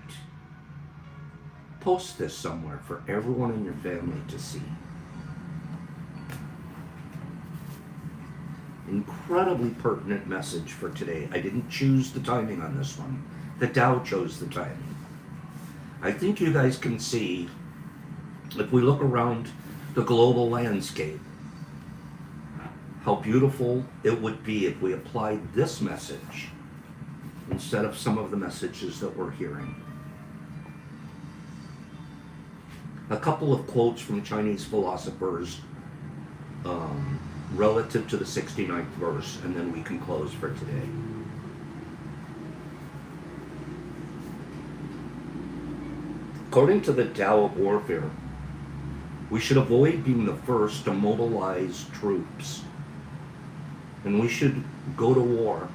S1: Post this somewhere for everyone in your family to see. Incredibly pertinent message for today. I didn't choose the timing on this one. The Tao chose the timing. I think you guys can see, if we look around the global landscape, how beautiful it would be if we applied this message instead of some of the messages that we're hearing. A couple of quotes from Chinese philosophers relative to the 69th verse, and then we can close for today. According to the Tao of warfare, we should avoid being the first to mobilize troops, and we should go to war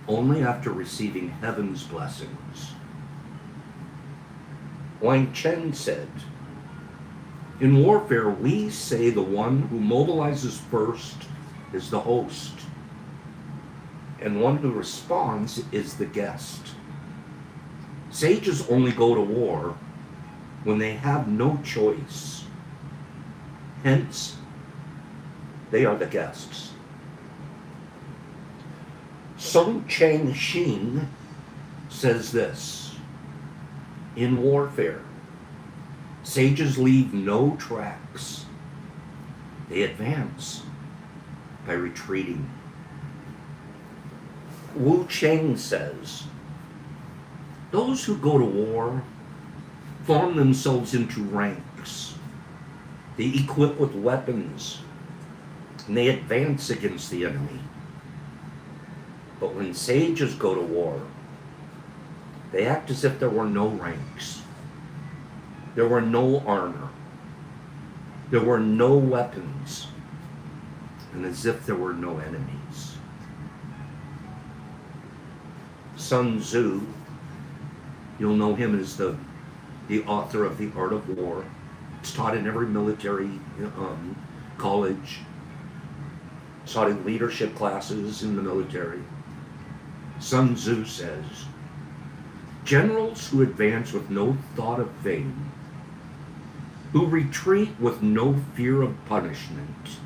S1: only after receiving heaven's blessings. Wang Chen said, in warfare, we say the one who mobilizes first is the host, and one who responds is the guest. Sages only go to war when they have no choice. Hence, they are the guests. Song Chang Xin says this: in warfare, sages leave no tracks. They advance by retreating. Wu Cheng says, those who go to war form themselves into ranks. They equip with weapons, and they advance against the enemy. But when sages go to war, they act as if there were no ranks. There were no armor. There were no weapons, and as if there were no enemies. Sun Tzu, you'll know him as the author of The Art of War. It's taught in every military college. It's taught in leadership classes in the military. Sun Tzu says, generals who advance with no thought of fame, who retreat with no fear of punishment,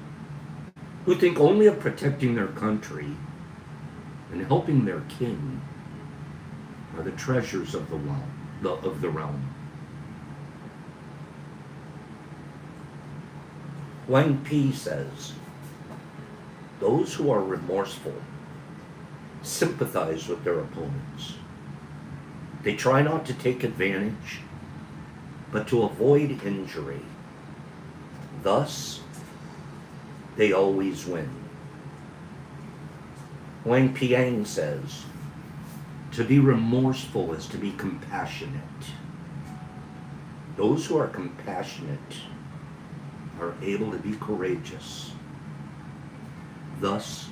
S1: who think only of protecting their country and helping their king are the treasures of the realm. Wang Pi says, those who are remorseful sympathize with their opponents. They try not to take advantage, but to avoid injury. Thus, they always win. Wang Piang says, to be remorseful is to be compassionate. Those who are compassionate are able to be courageous. Thus,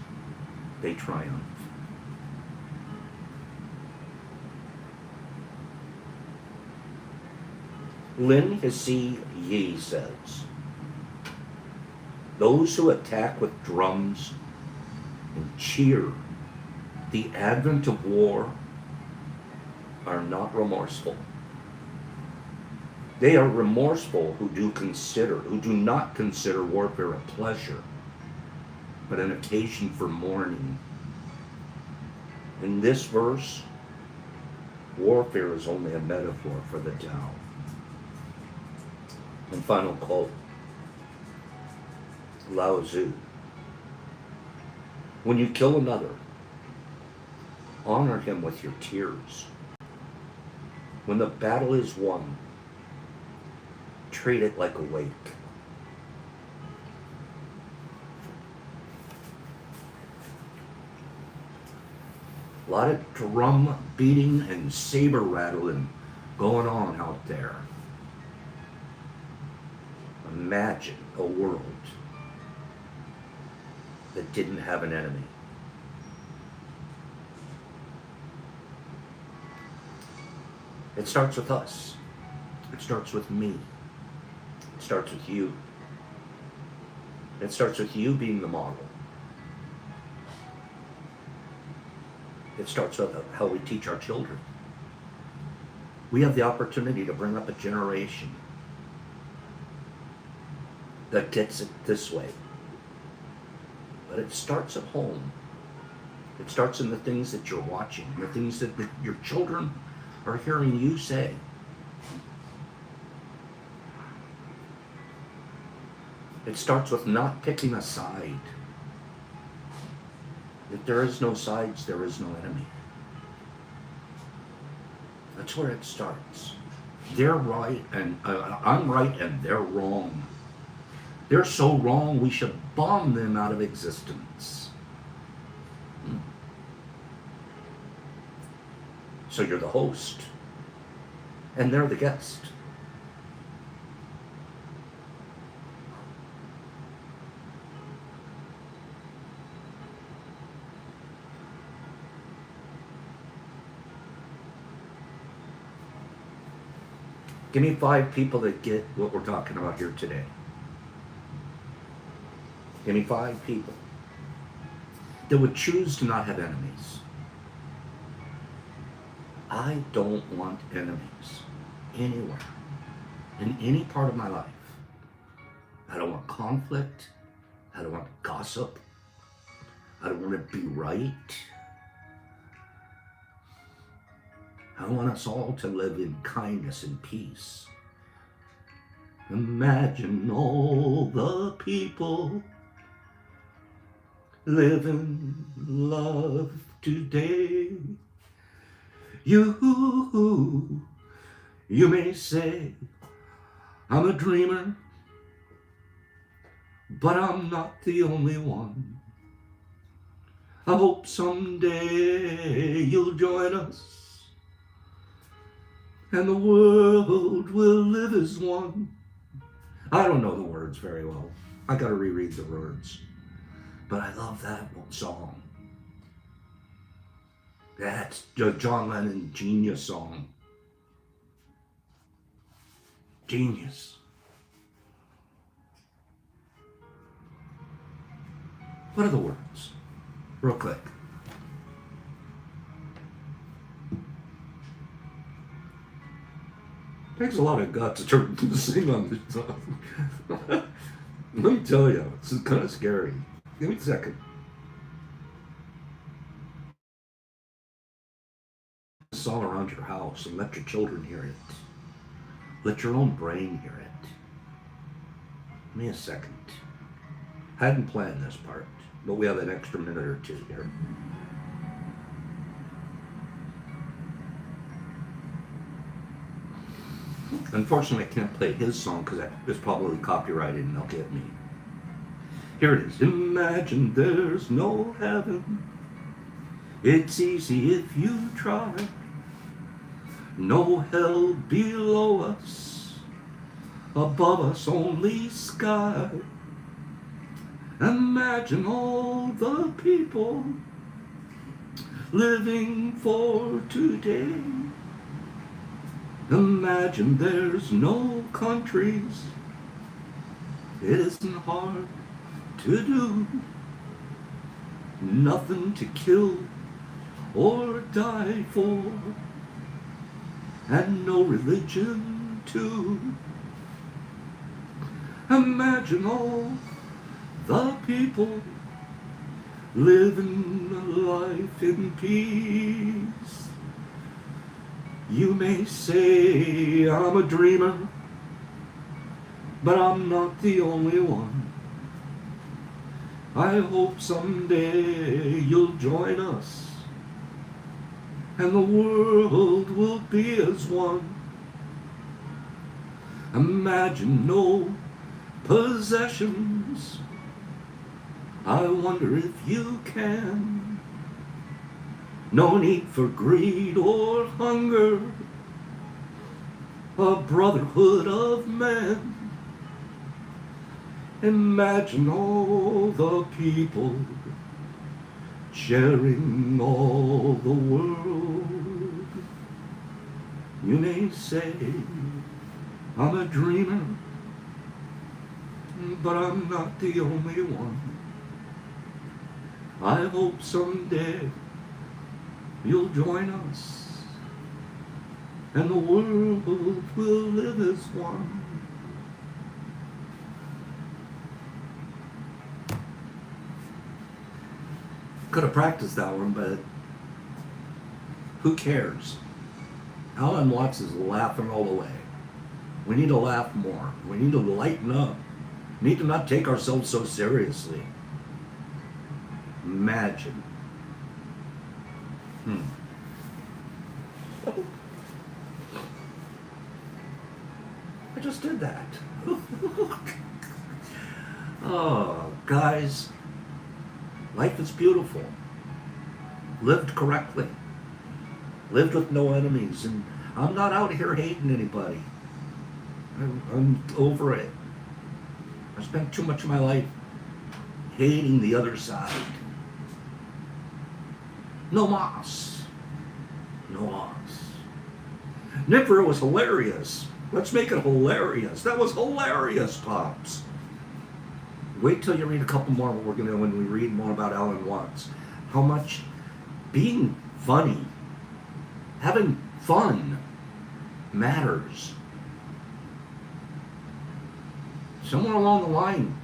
S1: they triumph. Lin Hsi Yi says, those who attack with drums and cheer the advent of war are not remorseful. They are remorseful who do not consider warfare a pleasure, but an occasion for mourning. In this verse, warfare is only a metaphor for the Tao. And final quote, Lao Tzu. When you kill another, honor him with your tears. When the battle is won, treat it like a wake. A lot of drum beating and saber rattling going on out there. Imagine a world that didn't have an enemy. It starts with us. It starts with me. It starts with you. It starts with you being the model. It starts with how we teach our children. We have the opportunity to bring up a generation that gets it this way. But it starts at home. It starts in the things that you're watching, the things that your children are hearing you say. It starts with not picking a side. If there is no sides, there is no enemy. That's where it starts. They're right, and I'm right, and they're wrong. They're so wrong, we should bomb them out of existence. So you're the host, and they're the guest. Give me 5 people that get what we're talking about here today. Give me 5 people that would choose to not have enemies. I don't want enemies anywhere, in any part of my life. I don't want conflict. I don't want gossip. I don't want to be right. I want us all to live in kindness and peace. Imagine all the people live in love today. You may say I'm a dreamer, but I'm not the only one. I hope someday you'll join us, and the world will live as one. I don't know the words very well. I gotta reread the words. But I love that song. That's the John Lennon Genius song. Genius. What are the words? Real quick. Takes a lot of guts to sing on this song. Let me tell you, it's kind of scary. Give me a second. It's all around your house and let your children hear it. Let your own brain hear it. Give me a second. Hadn't planned this part, but we have an extra minute or two here. Unfortunately, I can't play his song because it's probably copyrighted and they'll get me. Here it is. Imagine there's no heaven. It's easy if you try. No hell below us. Above us only sky. Imagine all the people living for today. Imagine there's no countries. It isn't hard to do. Nothing to kill or die for. And no religion too. Imagine all the people living a life in peace. You may say I'm a dreamer, but I'm not the only one. I hope someday you'll join us, and the world will be as one. Imagine no possessions. I wonder if you can. No need for greed or hunger. A brotherhood of men. Imagine all the people sharing all the world. You may say I'm a dreamer, but I'm not the only one. I hope someday you'll join us, and the world will live as one. Could have practiced that one, but who cares? Alan Watts is laughing all the way. We need to laugh more. We need to lighten up. We need to not take ourselves so seriously. Imagine. I just did that. Oh, guys, life is beautiful. Lived correctly. Lived with no enemies. And I'm not out here hating anybody. I'm over it. I spent too much of my life hating the other side. No mas. No mas. Nipper was hilarious. Let's make it hilarious. That was hilarious, Pops. Wait till you read a couple more when we read more about Alan Watts. How much being funny, having fun matters. Somewhere along the line,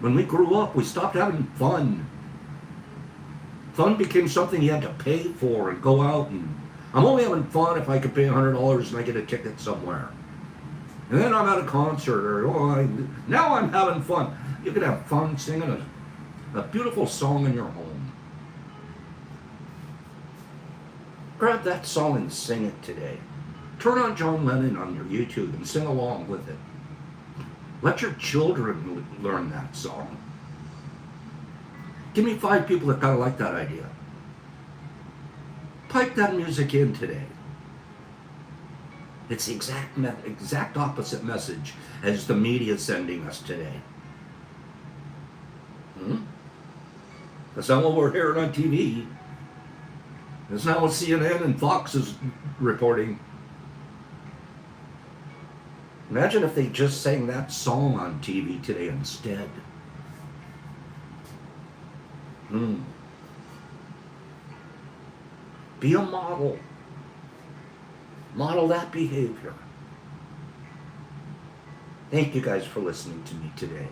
S1: when we grew up, we stopped having fun. Fun became something you had to pay for and go out and... I'm only having fun if I could pay $100 and I get a ticket somewhere. And then I'm at a concert, or now I'm having fun. You could have fun singing a beautiful song in your home. Grab that song and sing it today. Turn on John Lennon on your YouTube and sing along with it. Let your children learn that song. Give me 5 people that kind of like that idea. Pipe that music in today. It's the exact opposite message as the media is sending us today. That's not what we're hearing on TV. That's not what CNN and Fox is reporting. Imagine if they just sang that song on TV today instead. Be a model. Model that behavior. Thank you guys for listening to me today.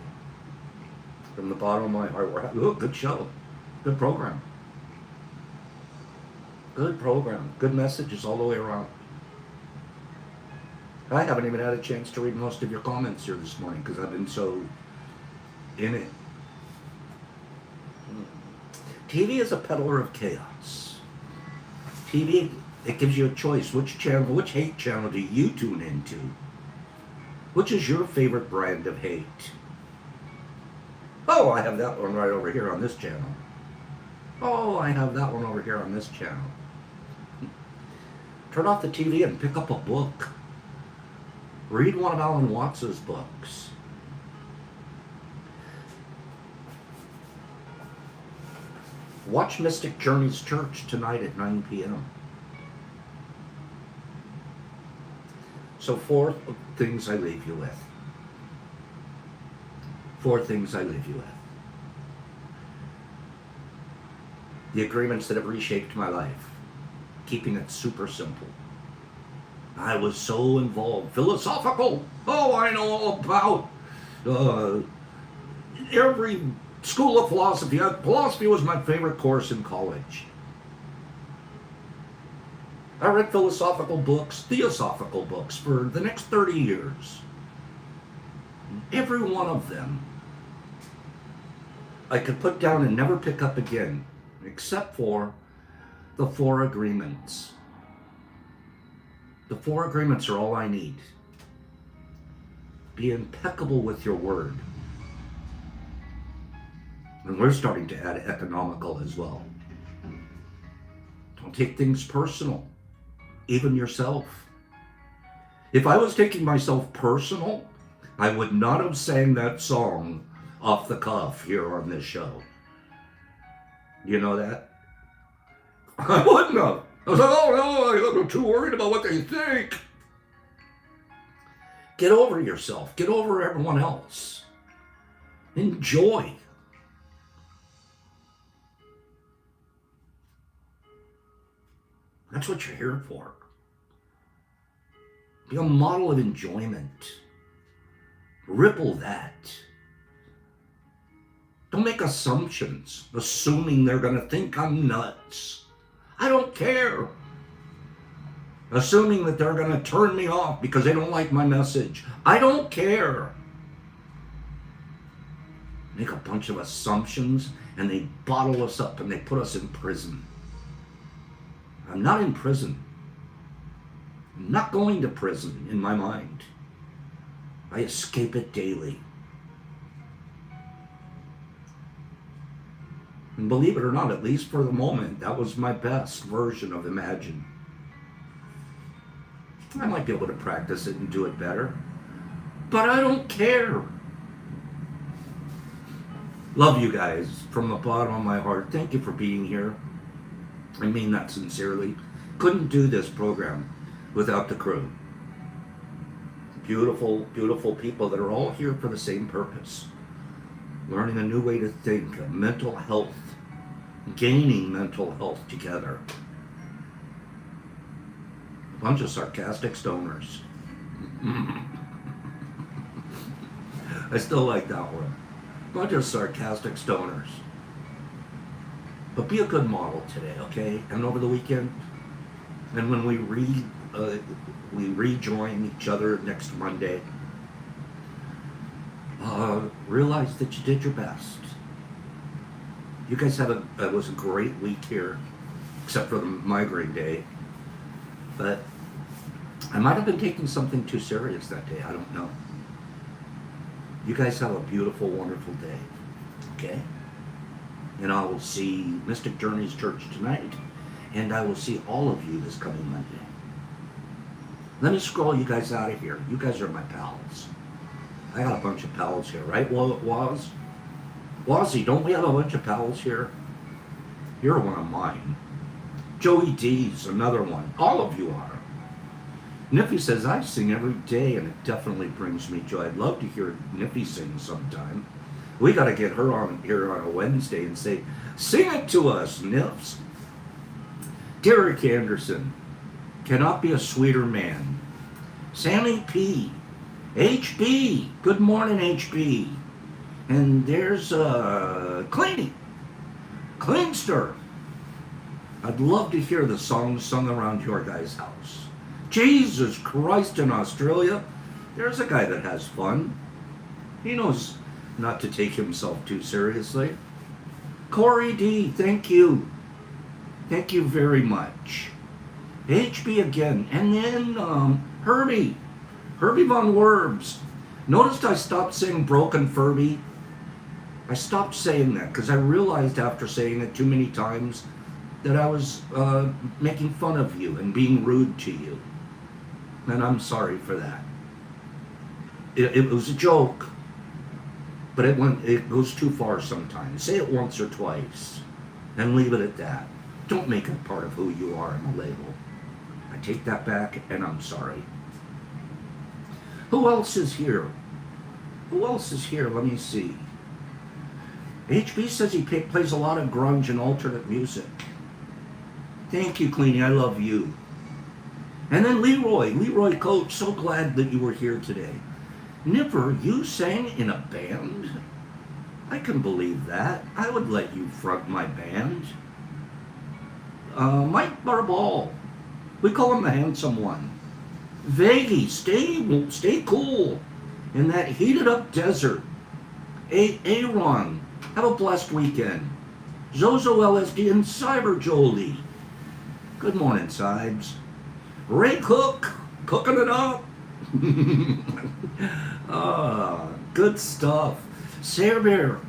S1: From the bottom of my heart, good show. Good program. Good program. Good messages all the way around. I haven't even had a chance to read most of your comments here this morning because I've been so in it. TV is a peddler of chaos. TV, it gives you a choice. Which channel, which hate channel do you tune into? Which is your favorite brand of hate? Oh, I have that one right over here on this channel. Oh, I have that one over here on this channel. Turn off the TV and pick up a book. Read one of Alan Watts's books. Watch Mystic Journeys Church tonight at 9 p.m. So 4 things I leave you with. 4 things I leave you with. The agreements that have reshaped my life. Keeping it super simple. I was so involved. Philosophical. Oh, I know all about every school of philosophy. Philosophy was my favorite course in college. I read philosophical books, theosophical books for the next 30 years. Every one of them I could put down and never pick up again, except for the 4 agreements. The 4 agreements are all I need. Be impeccable with your word. And we're starting to add economical as well. Don't take things personal, even yourself. If I was taking myself personal, I would not have sang that song off the cuff here on this show. You know that? I wouldn't have. I was like, oh no, I'm too worried about what they think. Get over yourself. Get over everyone else. Enjoy. That's what you're here for. Be a model of enjoyment. Ripple that. Don't make assumptions, assuming they're going to think I'm nuts. I don't care. Assuming that they're going to turn me off because they don't like my message. I don't care. Make a bunch of assumptions and they bottle us up and they put us in prison. I'm not in prison. I'm not going to prison in my mind. I escape it daily. And believe it or not, at least for the moment, that was my best version of Imagine. I might be able to practice it and do it better, but I don't care. Love you guys from the bottom of my heart. Thank you for being here. I mean that sincerely. Couldn't do this program without the crew. Beautiful, beautiful people that are all here for the same purpose. Learning a new way to think, mental health, gaining mental health together. A bunch of sarcastic stoners. I still like that one. A bunch of sarcastic stoners. But be a good model today, okay? And over the weekend, and when we rejoin each other next Monday, realize that you did your best. You guys had it was a great week here, except for the migraine day. But I might have been taking something too serious that day. I don't know. You guys have a beautiful, wonderful day. Okay? And I will see Mystic Journeys Church tonight. And I will see all of you this coming Monday. Let me scroll you guys out of here. You guys are my pals. I got a bunch of pals here, right, Waz? Wazzy, don't we have a bunch of pals here? You're one of mine. Joey D's another one. All of you are. Niffy says, I sing every day and it definitely brings me joy. I'd love to hear Niffy sing sometime. We got to get her on here on a Wednesday and say, sing it to us, Niffs. Derek Anderson, cannot be a sweeter man. Sammy P. HB, good morning, HB. And there's Cleany. Cleanster. I'd love to hear the songs sung around your guy's house. Jesus Christ, in Australia, there's a guy that has fun. He knows not to take himself too seriously. Corey D, thank you. Thank you very much. HB again. And then Herbie Von Werbs. Noticed I stopped saying broken Furby? I stopped saying that because I realized after saying it too many times that I was making fun of you and being rude to you. And I'm sorry for that. It was a joke, but it goes too far sometimes. Say it once or twice and leave it at that. Don't make it part of who you are in the label. I take that back and I'm sorry. Who else is here? Who else is here? Let me see. HB says he plays a lot of grunge and alternate music. Thank you, Cleany. I love you. And then Leroy Coach, so glad that you were here today. Nipper, you sang in a band? I can believe that. I would let you front my band. Mike Barball. We call him the handsome one. Vaggie, stay cool in that heated up desert. Aaron, have a blessed weekend. Zozo LSD and Cyber Jolie. Good morning, Sibes. Ray Cook, cooking it up. Good stuff. Sarah Bear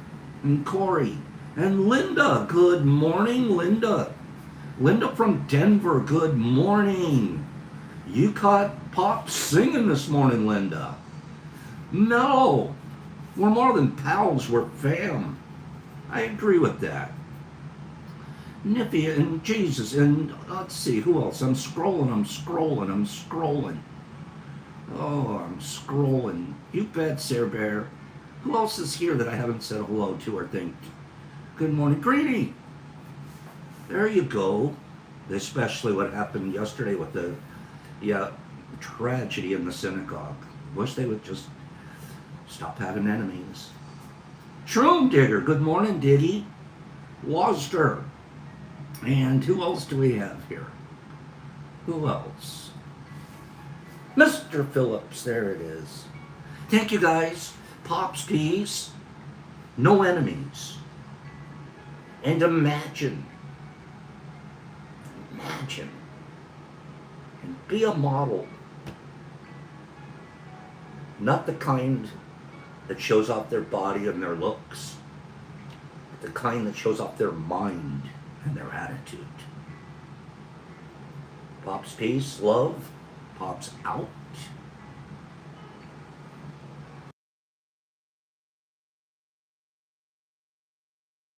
S1: and Corey and Linda. Good morning, Linda. Linda from Denver, good morning. You caught Pop singing this morning, Linda. No, we're more than pals, we're fam. I agree with that. Nippy and Jesus, and let's see, who else? I'm scrolling. Oh, I'm scrolling. You bet, Sarah Bear. Who else is here that I haven't said hello to or thanked? Good morning, Greedy. There you go. Especially what happened yesterday with the tragedy in the synagogue. Wish they would just stop having enemies. Shroom Digger, good morning, Diggy. Wozster. And who else do we have here? Who else? Mr. Phillips, there it is. Thank you, guys. Pops, peace. No enemies. And imagine, and be a model. Not the kind that shows off their body and their looks, but the kind that shows off their mind and their attitude. Pops, peace, love. Pops out.